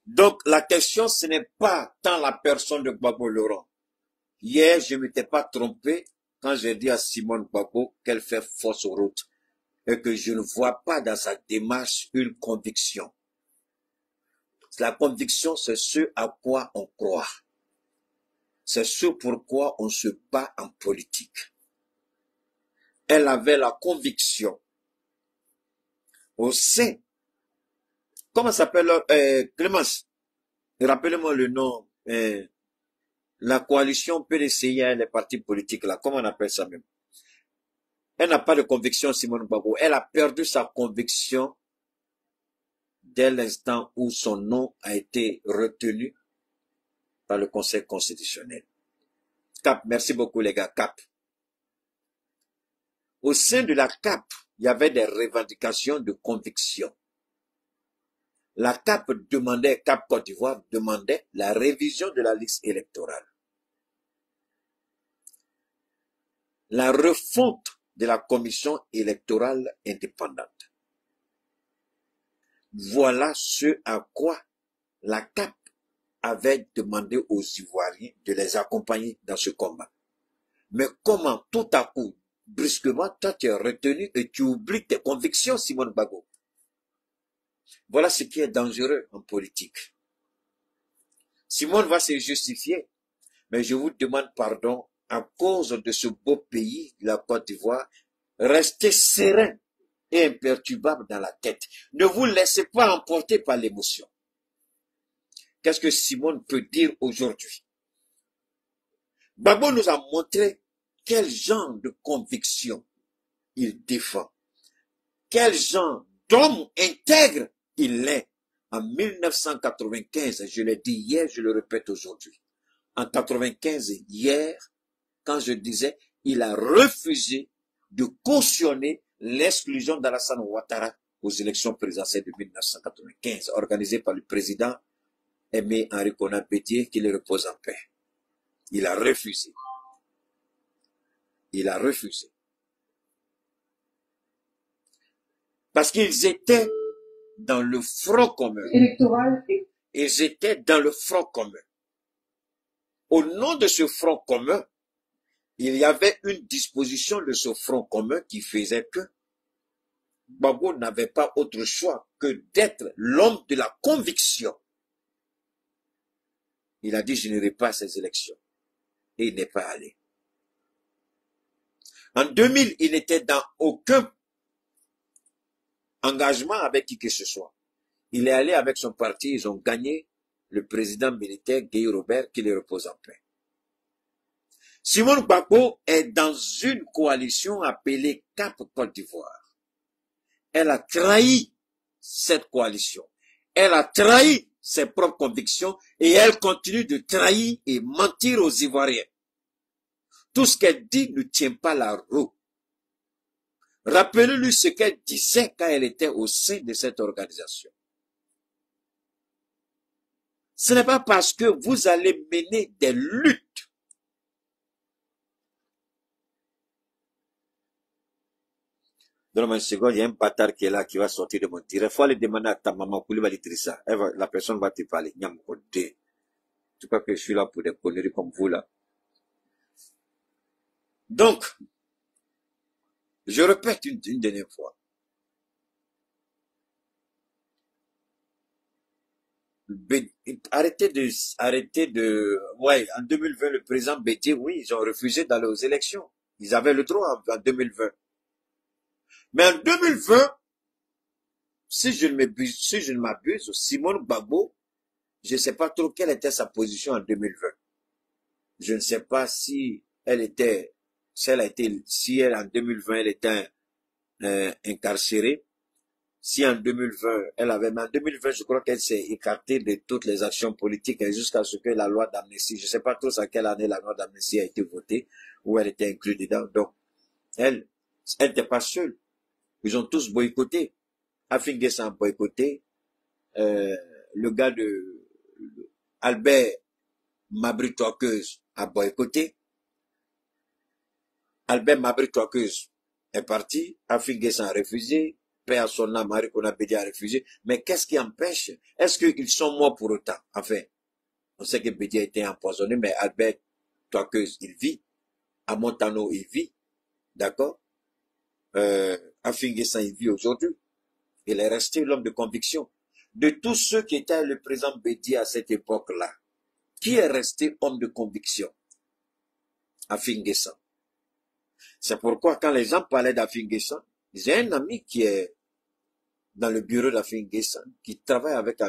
Donc la question, ce n'est pas tant la personne de Gbagbo Laurent. Hier, je ne m'étais pas trompé quand j'ai dit à Simone Gbagbo qu'elle fait fausse route et que je ne vois pas dans sa démarche une conviction. La conviction, c'est ce à quoi on croit. C'est ce pourquoi on se bat en politique. Elle avait la conviction au sein, comment s'appelle, Clémence, rappelez-moi le nom, la coalition PDCIA, les partis politiques là, comment on appelle ça même? Elle n'a pas de conviction, Simone Gbagbo. Elle a perdu sa conviction dès l'instant où son nom a été retenu par le Conseil constitutionnel. CAP, merci beaucoup les gars, CAP. Au sein de la CAP, il y avait des revendications de conviction. La CAP demandait, CAP Côte d'Ivoire demandait la révision de la liste électorale. La refonte de la commission électorale indépendante. Voilà ce à quoi la CAP avait demandé aux Ivoiriens de les accompagner dans ce combat. Mais comment tout à coup, brusquement, toi tu es retenu et tu oublies tes convictions, Simone Gbagbo. Voilà ce qui est dangereux en politique. Simone va se justifier, mais je vous demande pardon à cause de ce beau pays, la Côte d'Ivoire. Restez serein et imperturbable dans la tête. Ne vous laissez pas emporter par l'émotion. Qu'est-ce que Simone peut dire aujourd'hui? Gbagbo nous a montré quel genre de conviction il défend. Quel genre d'homme intègre il est. En 1995, je l'ai dit hier, je le répète aujourd'hui. En 1995, hier, quand je disais, il a refusé de cautionner l'exclusion d'Alassane Ouattara aux élections présidentielles de 1995, organisées par le président Aimé Henri Konan Bédié, qui le repose en paix. Il a refusé. Il a refusé. Parce qu'ils étaient dans le front commun. Électoral. Ils étaient dans le front commun. Au nom de ce front commun, il y avait une disposition de ce front commun qui faisait que Gbagbo n'avait pas autre choix que d'être l'homme de la conviction. Il a dit, je n'irai pas à ces élections. Et il n'est pas allé. En 2000, il n'était dans aucun engagement avec qui que ce soit. Il est allé avec son parti, ils ont gagné le président militaire Guy Robert qui les repose en paix. Simone Gbagbo est dans une coalition appelée Cap Côte d'Ivoire. Elle a trahi cette coalition. Elle a trahi ses propres convictions et elle continue de trahir et mentir aux Ivoiriens. Tout ce qu'elle dit ne tient pas la route. Rappelez-lui ce qu'elle disait quand elle était au sein de cette organisation. Ce n'est pas parce que vous allez mener des luttes Donne-moi une seconde, il y a un bâtard qui est là, qui va sortir de mon tir. Il faut aller demander à ta maman, Koulibaly Trissa. La personne va te parler. Tu crois que je suis là pour des conneries comme vous, là? Donc, je répète une dernière fois. Arrêtez de, ouais, en 2020, le président Bédié, oui, ils ont refusé d'aller aux élections. Ils avaient le droit en 2020. Mais en 2020, si je ne m'abuse, Simone Gbagbo, je ne sais pas trop quelle était sa position en 2020. Je ne sais pas si elle était, si elle en 2020, elle était incarcérée. Si en 2020, mais en 2020, je crois qu'elle s'est écartée de toutes les actions politiques jusqu'à ce que la loi d'amnistie, je ne sais pas trop à quelle année la loi d'amnistie a été votée, où elle était inclue dedans. Donc, elle n'était pas seule. Ils ont tous boycotté. Afingessa a boycotté. Le gars de Albert Mabry-Toikeuse a boycotté. Albert Mabry-Toikeuse est parti. Afingessa a refusé. Père à son âme, Marie Konabedi a refusé. Mais qu'est-ce qui empêche? Est-ce qu'ils sont morts pour autant? Enfin, on sait que Bédia a été empoisonné, mais Albert Toikeuse, il vit. À Montano, il vit. D'accord? Afingessa, il vit aujourd'hui. Il est resté l'homme de conviction. De tous ceux qui étaient le président Bédia à cette époque-là, qui est resté homme de conviction? Afingessa. C'est pourquoi quand les gens parlaient d'Afingessa, j'ai un ami qui est dans le bureau d'Afingessa, qui travaille avec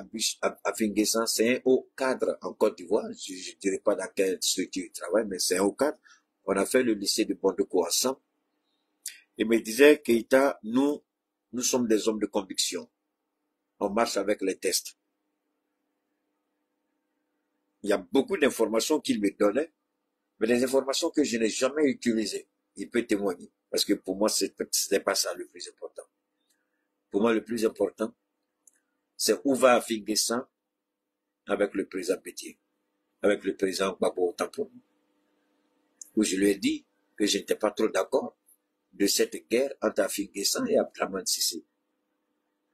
Afingessa, c'est un haut cadre en Côte d'Ivoire. Je ne dirais pas dans quelle structure il travaille, mais c'est un haut cadre. On a fait le lycée de Bondeko ensemble. Il me disait, Keïta, nous sommes des hommes de conviction. On marche avec les tests. Il y a beaucoup d'informations qu'il me donnait, mais des informations que je n'ai jamais utilisées. Il peut témoigner. Parce que pour moi, ce n'est pas ça le plus important. Pour moi, le plus important, c'est où va Afingessa avec le président Bédié, avec le président Gbagbo Tampon. Où je lui ai dit que je n'étais pas trop d'accord de cette guerre entre Afingessa et Abdraman Sissé.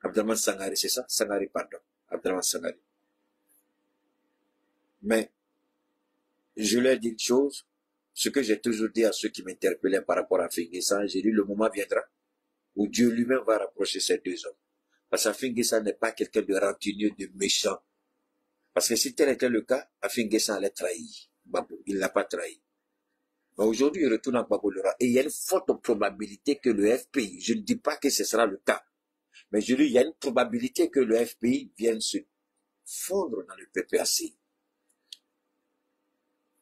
Abdraman Sangari, c'est ça? Sangari, pardon. Abdraman Sangari. Mais, je lui ai dit une chose, ce que j'ai toujours dit à ceux qui m'interpellaient par rapport à Afingessa, j'ai dit le moment viendra où Dieu lui-même va rapprocher ces deux hommes. Parce qu'Afingessa n'est pas quelqu'un de rancunieux, de méchant. Parce que si tel était le cas, Afingessa allait trahir Gbagbo. Il n'a pas trahi. Mais aujourd'hui, il retourne à Gbagbo Lora. Et il y a une forte probabilité que le FPI, je ne dis pas que ce sera le cas, mais je dis, il y a une probabilité que le FPI vienne se fondre dans le PPAC.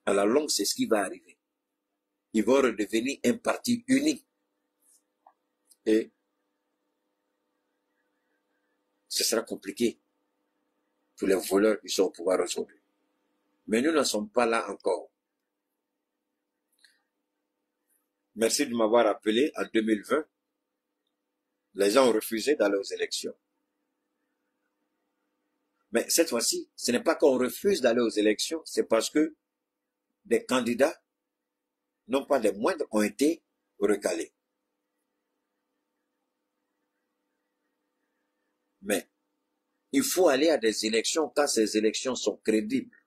À la longue, c'est ce qui va arriver. Ils vont redevenir un parti unique. Et ce sera compliqué pour les voleurs qui sont au pouvoir aujourd'hui. Mais nous n'en sommes pas là encore. Merci de m'avoir appelé en 2020. Les gens ont refusé d'aller aux élections. Mais cette fois-ci, ce n'est pas qu'on refuse d'aller aux élections, c'est parce que des candidats, non pas les moindres, ont été recalés. Mais il faut aller à des élections quand ces élections sont crédibles.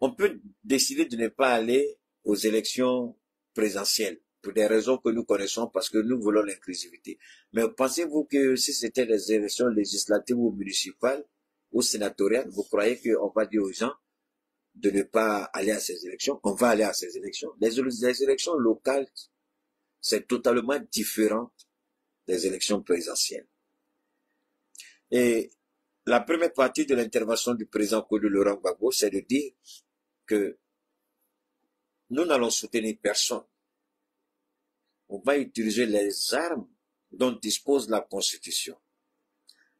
on peut décider de ne pas aller aux élections présidentielles pour des raisons que nous connaissons parce que nous voulons l'inclusivité. Mais pensez-vous que si c'était des élections législatives ou municipales ou sénatoriales, vous croyez qu'on va dire aux gens de ne pas aller à ces élections? On va aller à ces élections. Les élections locales, c'est totalement différent des élections présidentielles. Et la première partie de l'intervention du président Kodo Laurent Gbagbo, c'est de dire que nous n'allons soutenir personne. On va utiliser les armes dont dispose la Constitution.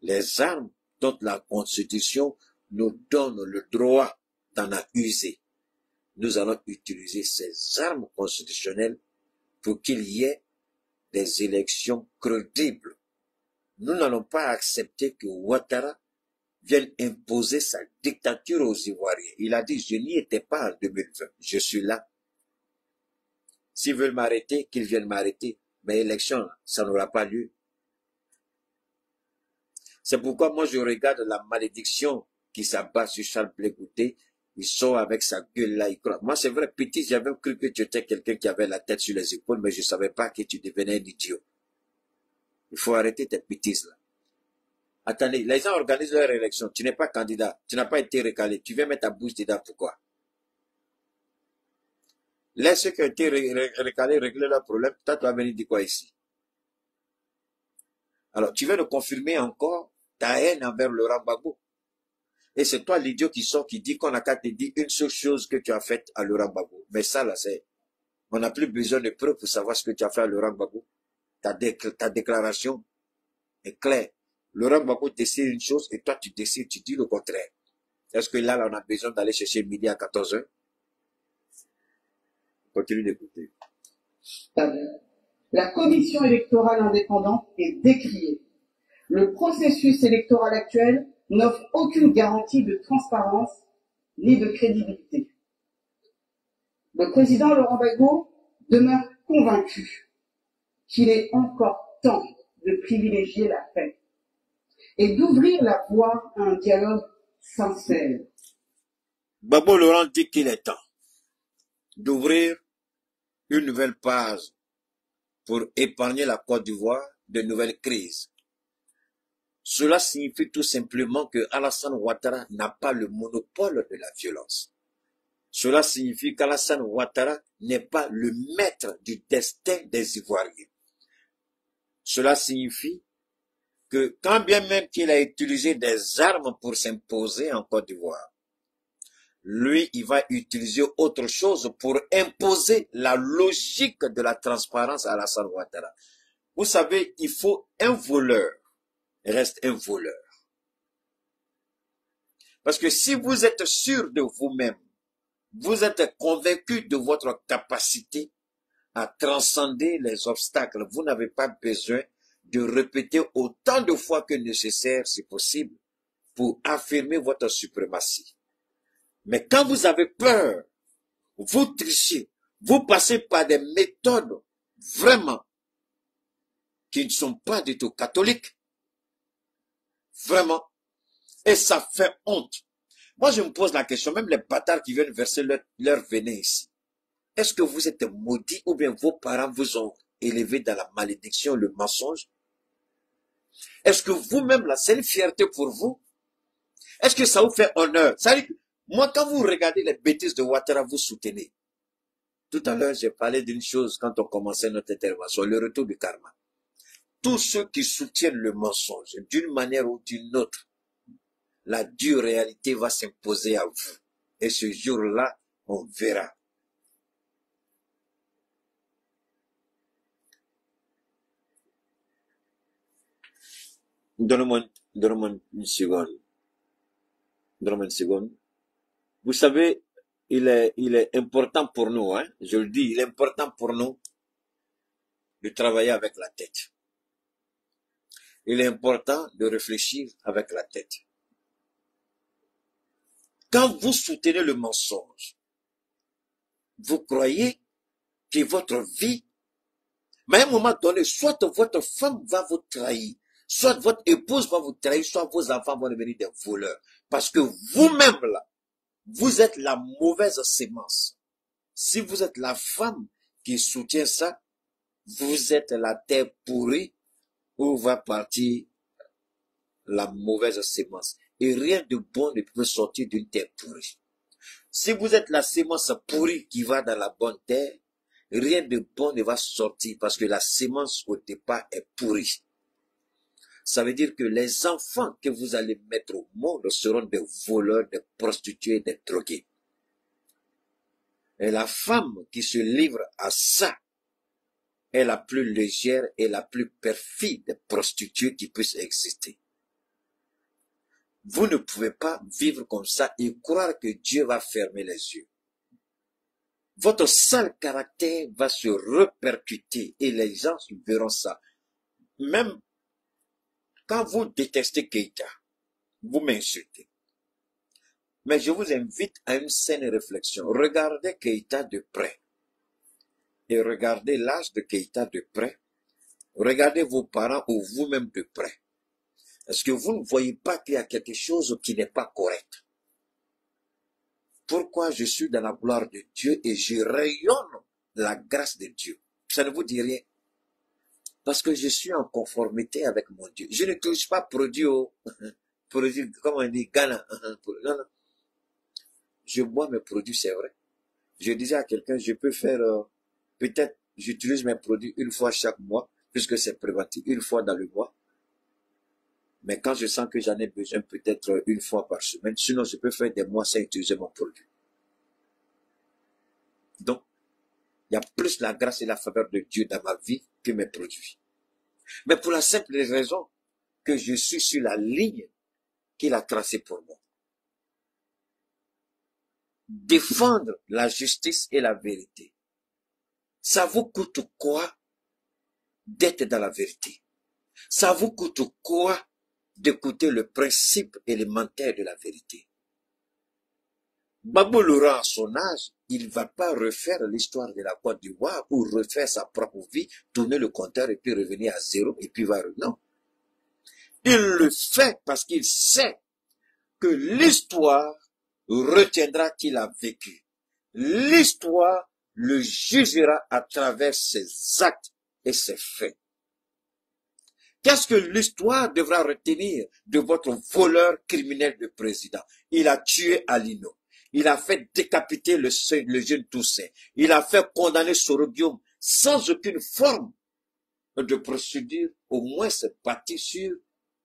Les armes dont la Constitution nous donne le droit d'en user. Nous allons utiliser ces armes constitutionnelles pour qu'il y ait des élections crédibles. Nous n'allons pas accepter que Ouattara vienne imposer sa dictature aux Ivoiriens. Il a dit, je n'y étais pas en 2020, je suis là. S'ils veulent m'arrêter, qu'ils viennent m'arrêter. Mais l'élection, ça n'aura pas lieu. C'est pourquoi moi je regarde la malédiction qui s'abat sur Charles Blé Goûté. Il sort avec sa gueule là, il croit. Moi c'est vrai, petit, j'avais cru que tu étais quelqu'un qui avait la tête sur les épaules, mais je ne savais pas que tu devenais un idiot. Il faut arrêter tes bêtises là. Attendez, les gens organisent leur élection, tu n'es pas candidat, tu n'as pas été recalé, tu viens mettre ta bouche dedans, pourquoi? Laisse ceux qui ont été recalés régler leurs problèmes, toi tu vas venir dire quoi ici? Alors, tu viens de confirmer encore ta haine envers Laurent Gbagbo. Et c'est toi l'idiot qui sort, qui dit qu'on n'a qu'à te dire une seule chose que tu as faite à Laurent Gbagbo. Mais ça là, c'est... On n'a plus besoin de preuves pour savoir ce que tu as fait à Laurent Gbagbo. Ta déclaration est claire. Laurent Gbagbo décide une chose et toi tu décides, tu dis le contraire. Est-ce que là, on a besoin d'aller chercher midi à 14h? Continue d'écouter. La commission électorale indépendante est décriée. Le processus électoral actuel n'offre aucune garantie de transparence ni de crédibilité. Le président Laurent Gbagbo demeure convaincu qu'il est encore temps de privilégier la paix et d'ouvrir la voie à un dialogue sincère. Gbagbo Laurent dit qu'il est temps d'ouvrir une nouvelle page pour épargner la Côte d'Ivoire de nouvelles crises. Cela signifie tout simplement que Alassane Ouattara n'a pas le monopole de la violence. Cela signifie qu'Alassane Ouattara n'est pas le maître du destin des Ivoiriens. Cela signifie que quand bien même qu'il a utilisé des armes pour s'imposer en Côte d'Ivoire, lui, il va utiliser autre chose pour imposer la logique de la transparence à Alassane Ouattara. Vous savez, il faut un voleur reste un voleur. Parce que si vous êtes sûr de vous-même, vous êtes convaincu de votre capacité à transcender les obstacles, vous n'avez pas besoin de répéter autant de fois que nécessaire, si possible, pour affirmer votre suprématie. Mais quand vous avez peur, vous trichez, vous passez par des méthodes vraiment qui ne sont pas du tout catholiques. Vraiment. Et ça fait honte. Moi, je me pose la question, même les bâtards qui viennent verser leur venin ici. Est-ce que vous êtes maudits ou bien vos parents vous ont élevé dans la malédiction, le mensonge? Est-ce que vous-même, là, c'est une fierté pour vous? Est-ce que ça vous fait honneur? Ça veut dire, moi, quand vous regardez les bêtises de Ouattara, vous soutenez. Tout à l'heure, j'ai parlé d'une chose quand on commençait notre intervention, le retour du karma. Tous ceux qui soutiennent le mensonge, d'une manière ou d'une autre, la dure réalité va s'imposer à vous. Et ce jour-là, on verra. Donne-moi une seconde. Donne-moi une seconde. Vous savez, il est important pour nous, hein, je le dis, il est important pour nous de travailler avec la tête. Il est important de réfléchir avec la tête. Quand vous soutenez le mensonge, vous croyez que votre vie, mais à un moment donné, soit votre femme va vous trahir, soit votre épouse va vous trahir, soit vos enfants vont devenir des voleurs. Parce que vous-même, là, Vous êtes la mauvaise sémence. Si vous êtes la femme qui soutient ça, vous êtes la terre pourrie où va partir la mauvaise sémence. Et rien de bon ne peut sortir d'une terre pourrie. Si vous êtes la sémence pourrie qui va dans la bonne terre, rien de bon ne va sortir parce que la sémence au départ est pourrie. Ça veut dire que les enfants que vous allez mettre au monde seront des voleurs, des prostituées, des drogués. Et la femme qui se livre à ça est la plus légère et la plus perfide des prostituées qui puissent exister. Vous ne pouvez pas vivre comme ça et croire que Dieu va fermer les yeux. Votre sale caractère va se répercuter et les gens verront ça. Même quand vous détestez Keïta, vous m'insultez. Mais je vous invite à une saine réflexion. Regardez Keïta de près. Et regardez l'âge de Keïta de près. Regardez vos parents ou vous-même de près. Est-ce que vous ne voyez pas qu'il y a quelque chose qui n'est pas correct? Pourquoi je suis dans la gloire de Dieu et je rayonne la grâce de Dieu? Ça ne vous dit rien. Parce que je suis en conformité avec mon Dieu. Je ne touche pas produit, comme on dit, Ghana. Non, non. Je bois mes produits, c'est vrai. Je disais à quelqu'un, je peux faire, peut-être, j'utilise mes produits une fois chaque mois, puisque c'est préventif, une fois dans le mois. Mais quand je sens que j'en ai besoin, peut-être une fois par semaine. Sinon, je peux faire des mois sans utiliser mon produit. Donc, il y a plus la grâce et la faveur de Dieu dans ma vie que mes produits. Mais pour la simple raison que je suis sur la ligne qu'il a tracée pour moi. Défendre la justice et la vérité. Ça vous coûte quoi d'être dans la vérité? Ça vous coûte quoi d'écouter le principe élémentaire de la vérité? Babou Laurent, à son âge, il ne va pas refaire l'histoire de la Côte d'Ivoire ou refaire sa propre vie, tourner le compteur et puis revenir à zéro et puis va... Non. Il le fait parce qu'il sait que l'histoire retiendra qu'il a vécu. L'histoire le jugera à travers ses actes et ses faits. Qu'est-ce que l'histoire devra retenir de votre voleur criminel de président? Il a tué Alino. Il a fait décapiter le jeune Toussaint. Il a fait condamner Sorobium sans aucune forme de procédure. Au moins, c'est bâti sur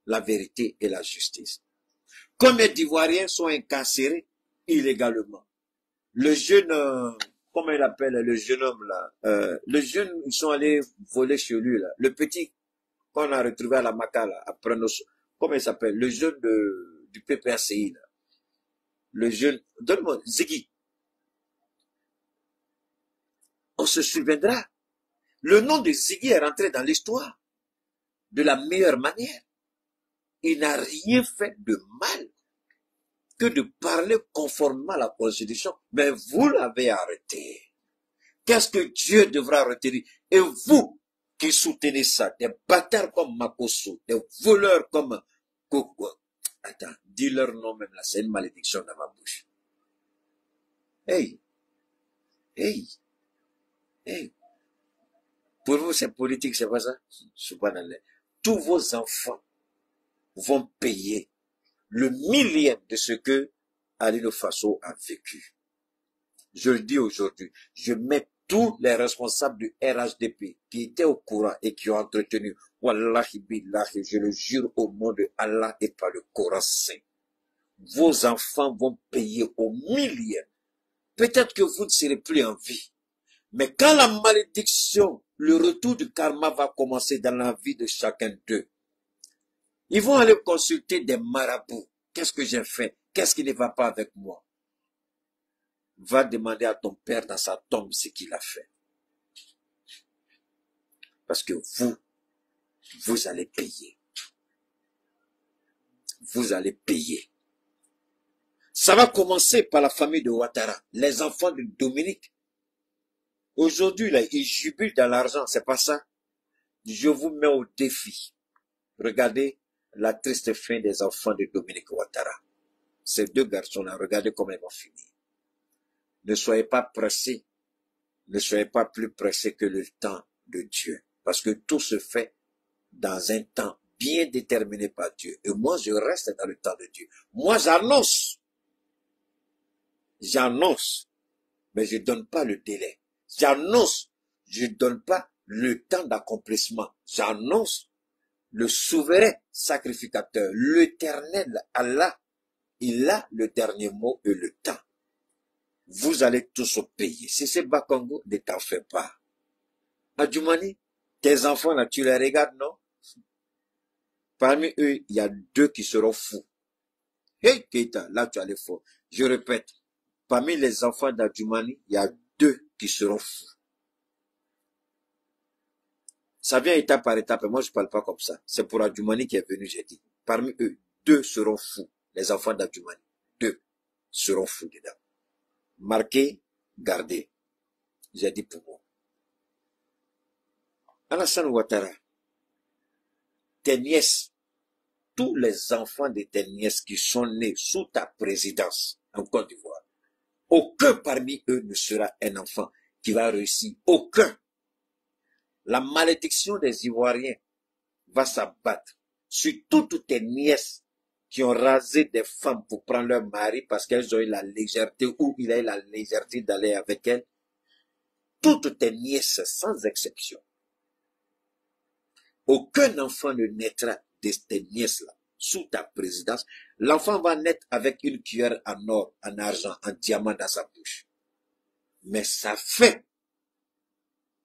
la vérité et la justice. Combien d'Ivoiriens sont incarcérés illégalement? Le jeune, comment il appelle le jeune homme là? Le jeune, ils sont allés voler chez lui là. Le petit qu'on a retrouvé à la Maca là, après nos, comment il s'appelle? Le jeune du PPACI là. Le jeune, donne-moi, Ziggy. On se souviendra. Le nom de Ziggy est rentré dans l'histoire de la meilleure manière. Il n'a rien fait de mal que de parler conformément à la Constitution. Mais vous l'avez arrêté. Qu'est-ce que Dieu devra retenir? Et vous qui soutenez ça, des bâtards comme Makosso, des voleurs comme Koko. Attends, dis leur nom même là, c'est une malédiction dans ma bouche. Hey, hey, hey. Pour vous, c'est politique, c'est pas ça? Subhanallah. Tous vos enfants vont payer le millième de ce que Alino Faso a vécu. Je le dis aujourd'hui, je mets tous les responsables du RHDP qui étaient au courant et qui ont entretenu, Wallahi billahi, je le jure au nom de Allah et par le Coran saint. Vos enfants vont payer au millième. Peut-être que vous ne serez plus en vie. Mais quand la malédiction, le retour du karma va commencer dans la vie de chacun d'eux, ils vont aller consulter des marabouts. Qu'est-ce que j'ai fait? Qu'est-ce qui ne va pas avec moi? Va demander à ton père dans sa tombe ce qu'il a fait. Parce que vous allez payer. Vous allez payer. Ça va commencer par la famille de Ouattara, les enfants de Dominique. Aujourd'hui, là, ils jubilent dans l'argent, c'est pas ça. Je vous mets au défi. Regardez la triste fin des enfants de Dominique Ouattara. Ces deux garçons-là, regardez comment ils vont finir. Ne soyez pas pressés. Ne soyez pas plus pressés que le temps de Dieu. Parce que tout se fait dans un temps bien déterminé par Dieu. Et moi, je reste dans le temps de Dieu. Moi, j'annonce. J'annonce. Mais je ne donne pas le délai. J'annonce. Je ne donne pas le temps d'accomplissement. J'annonce le souverain sacrificateur, l'éternel Allah. Il a le dernier mot et le temps. Vous allez tous payer. Si c'est Bakongo, ne t'en fais pas. Adjoumani, tes enfants là, tu les regardes, non? Parmi eux, il y a 2 qui seront fous. Hey, Keita, là tu as les faux. Je répète, parmi les enfants d'Adjoumani, il y a 2 qui seront fous. Ça vient étape par étape, et moi je ne parle pas comme ça. C'est pour Adjoumani qui est venu, j'ai dit. Parmi eux, 2 seront fous. Les enfants d'Adjoumani, 2 seront fous dedans. Marquez, gardez. J'ai dit pour moi. Alassane Ouattara, tes nièces, tous les enfants de tes nièces qui sont nés sous ta présidence en Côte d'Ivoire, aucun parmi eux ne sera un enfant qui va réussir. Aucun. La malédiction des Ivoiriens va s'abattre sur toutes tes nièces qui ont rasé des femmes pour prendre leur mari parce qu'elles ont eu la légèreté ou il a eu la légèreté d'aller avec elles. Toutes tes nièces, sans exception. Aucun enfant ne naîtra de tes nièces-là sous ta présidence. L'enfant va naître avec une cuillère en or, en argent, en diamant dans sa bouche. Mais sa fin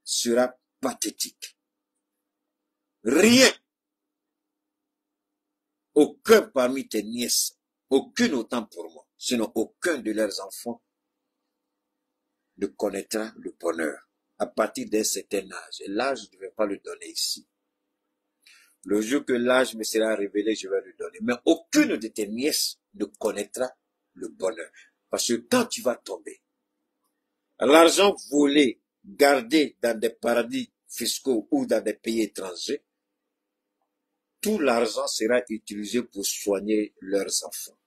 sera pathétique. Rien. Aucun parmi tes nièces, aucune autant pour moi, sinon aucun de leurs enfants ne connaîtra le bonheur à partir d'un certain âge. Et l'âge, je ne vais pas le donner ici. Le jour que l'âge me sera révélé, je vais le donner. Mais aucune de tes nièces ne connaîtra le bonheur. Parce que quand tu vas tomber, l'argent volé, gardé dans des paradis fiscaux ou dans des pays étrangers, tout l'argent sera utilisé pour soigner leurs enfants.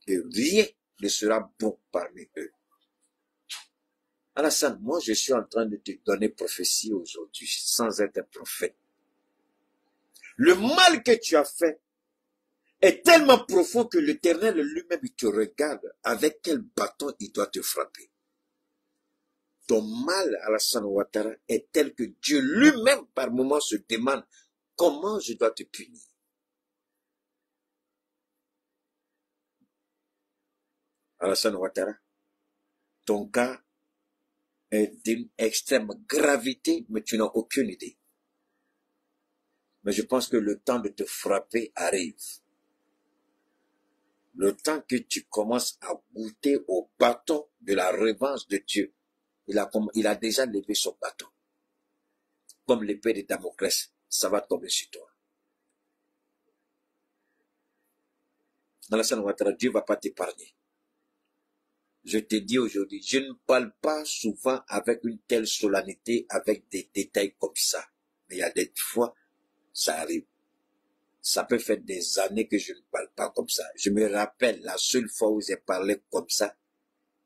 Et rien ne sera bon parmi eux. Alassane, moi je suis en train de te donner prophétie aujourd'hui, sans être un prophète. Le mal que tu as fait est tellement profond que l'Éternel lui-même te regarde avec quel bâton il doit te frapper. Ton mal, Alassane Ouattara, est tel que Dieu lui-même par moments se demande comment je dois te punir. Alassane Ouattara, ton cas est d'une extrême gravité, mais tu n'as aucune idée. Mais je pense que le temps de te frapper arrive. Le temps que tu commences à goûter au bâton de la revanche de Dieu. Il a déjà levé son bâton. Comme l'épée de Damoclès, ça va tomber sur toi. Alassane Ouattara, Dieu ne va pas t'épargner. Je te dis aujourd'hui, je ne parle pas souvent avec une telle solennité, avec des détails comme ça. Mais il y a des fois, ça arrive. Ça peut faire des années que je ne parle pas comme ça. Je me rappelle, la seule fois où j'ai parlé comme ça,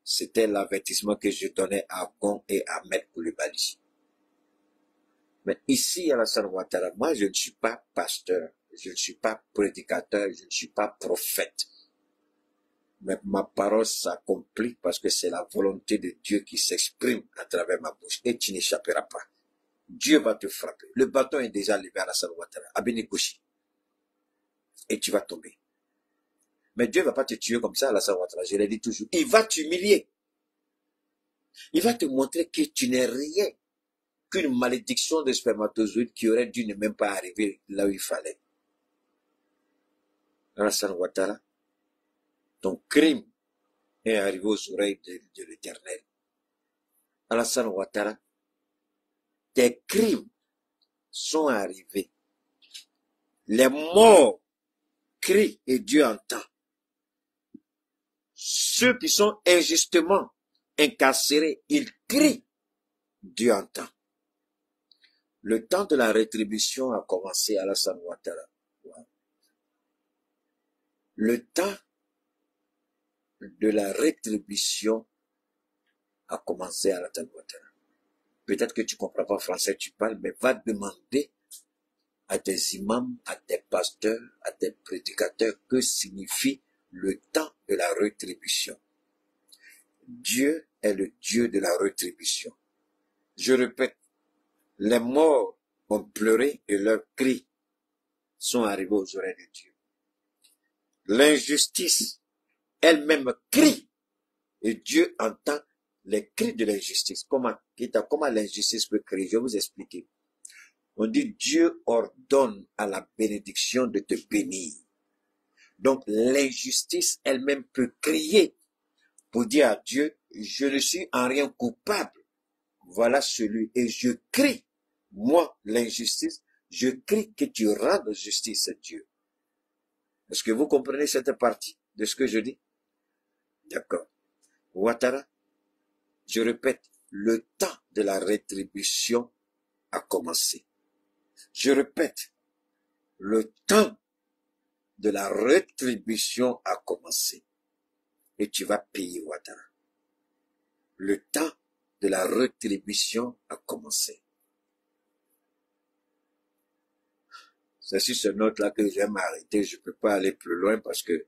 c'était l'avertissement que je donnais à Gon et à Ahmed Koulibaly. Mais ici, Alassane Ouattara, moi, je ne suis pas pasteur, je ne suis pas prédicateur, je ne suis pas prophète. Mais ma parole s'accomplit parce que c'est la volonté de Dieu qui s'exprime à travers ma bouche. Et tu n'échapperas pas. Dieu va te frapper. Le bâton est déjà levé à Alassane Ouattara, à Béni-Kouchi. Et tu vas tomber. Mais Dieu ne va pas te tuer comme ça, Alassane Ouattara. Je l'ai dit toujours. Il va t'humilier. Il va te montrer que tu n'es rien qu'une malédiction de spermatozoïdes qui aurait dû ne même pas arriver là où il fallait. Alassane Ouattara, ton crime est arrivé aux oreilles de l'Éternel. Alassane Ouattara, tes crimes sont arrivés. Les morts crient et Dieu entend. Ceux qui sont injustement incarcérés, ils crient, Dieu entend. Le temps de la rétribution a commencé à Alassane Ouattara. Le temps de la rétribution a commencé à Alassane Ouattara. Peut-être que tu ne comprends pas français, tu parles, mais va demander à des imams, à des pasteurs, à des prédicateurs que signifie le temps de la rétribution. Dieu est le Dieu de la rétribution. Je répète, les morts ont pleuré et leurs cris sont arrivés aux oreilles de Dieu. L'injustice elle-même crie et Dieu entend les cris de l'injustice. Comment l'injustice peut crier? Je vais vous expliquer. On dit Dieu ordonne à la bénédiction de te bénir. Donc l'injustice elle-même peut crier pour dire à Dieu, je ne suis en rien coupable. Voilà celui. Et je crie, moi, l'injustice, je crie que tu rendes justice à Dieu. Est-ce que vous comprenez cette partie de ce que je dis? D'accord. Ouattara, je répète, le temps de la rétribution a commencé. Je répète, le temps de la rétribution a commencé. Et tu vas payer, Ouattara. Le temps de la rétribution a commencé. C'est sur ce note-là que je vais m'arrêter. Je ne peux pas aller plus loin parce que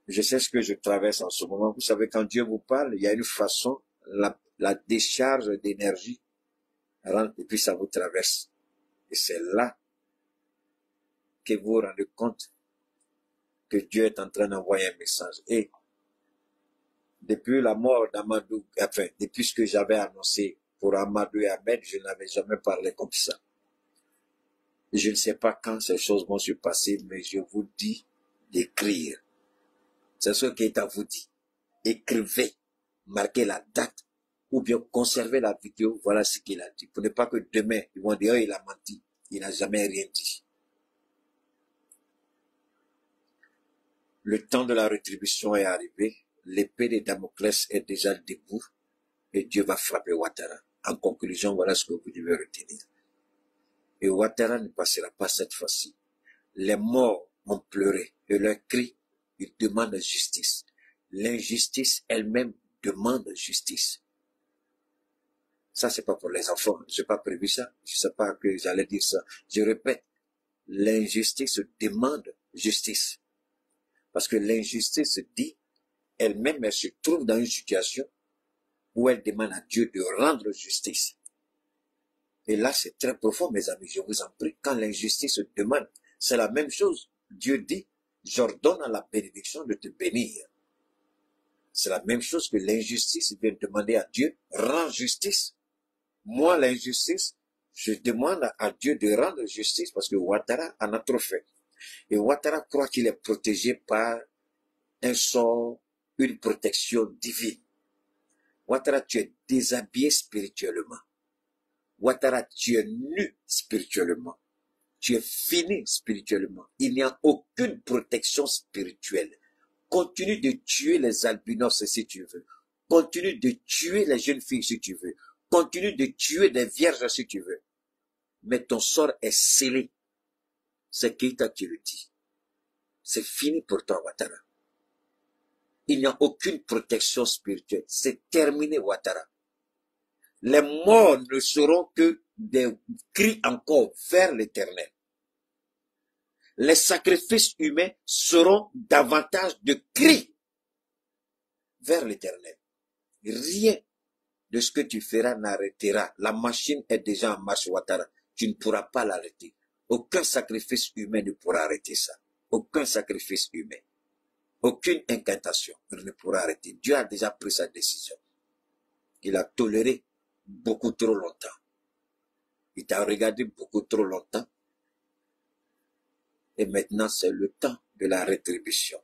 je sais ce que je traverse en ce moment. Vous savez, quand Dieu vous parle, il y a une façon, la décharge d'énergie rentre et puis ça vous traverse. Et c'est là que vous vous rendez compte que Dieu est en train d'envoyer un message. Et depuis la mort d'Amadou, enfin, depuis ce que j'avais annoncé pour Amadou et Ahmed, je n'avais jamais parlé comme ça. Je ne sais pas quand ces choses vont se passer, mais je vous dis d'écrire. C'est ce qui est à vous dire. Écrivez, marquez la date, ou bien conservez la vidéo, voilà ce qu'il a dit. Pour ne pas que demain, ils vont dire, oh, il a menti. Il n'a jamais rien dit. Le temps de la rétribution est arrivé. L'épée de Damoclès est déjà debout. Et Dieu va frapper Ouattara. En conclusion, voilà ce que vous devez retenir. Et Ouattara ne passera pas cette fois-ci. Les morts ont pleuré et leur cri, ils demandent justice. L'injustice elle-même demande justice. Ça, c'est pas pour les enfants. J'ai pas prévu ça. Je sais pas que j'allais dire ça. Je répète, l'injustice demande justice. Parce que l'injustice dit, elle-même, elle se trouve dans une situation où elle demande à Dieu de rendre justice. Et là, c'est très profond, mes amis, je vous en prie. Quand l'injustice demande, c'est la même chose. Dieu dit, j'ordonne à la bénédiction de te bénir. C'est la même chose que l'injustice vient demander à Dieu, rends justice. Moi, l'injustice, je demande à Dieu de rendre justice parce que Ouattara en a trop fait. Et Ouattara croit qu'il est protégé par un sort, une protection divine. Ouattara, tu es déshabillé spirituellement. Ouattara, tu es nu spirituellement. Tu es fini spirituellement. Il n'y a aucune protection spirituelle. Continue de tuer les albinos si tu veux. Continue de tuer les jeunes filles si tu veux. Continue de tuer des vierges si tu veux. Mais ton sort est scellé. C'est Keïta qui le dit. C'est fini pour toi, Ouattara. Il n'y a aucune protection spirituelle. C'est terminé, Ouattara. Les morts ne seront que des cris encore vers l'Éternel. Les sacrifices humains seront davantage de cris vers l'Éternel. Rien de ce que tu feras n'arrêtera. La machine est déjà en marche, Ouattara. Tu ne pourras pas l'arrêter. Aucun sacrifice humain ne pourra arrêter ça. Aucun sacrifice humain. Aucune incantation ne pourra arrêter. Dieu a déjà pris sa décision. Il a toléré beaucoup trop longtemps. Il t'a regardé beaucoup trop longtemps. Et maintenant, c'est le temps de la rétribution.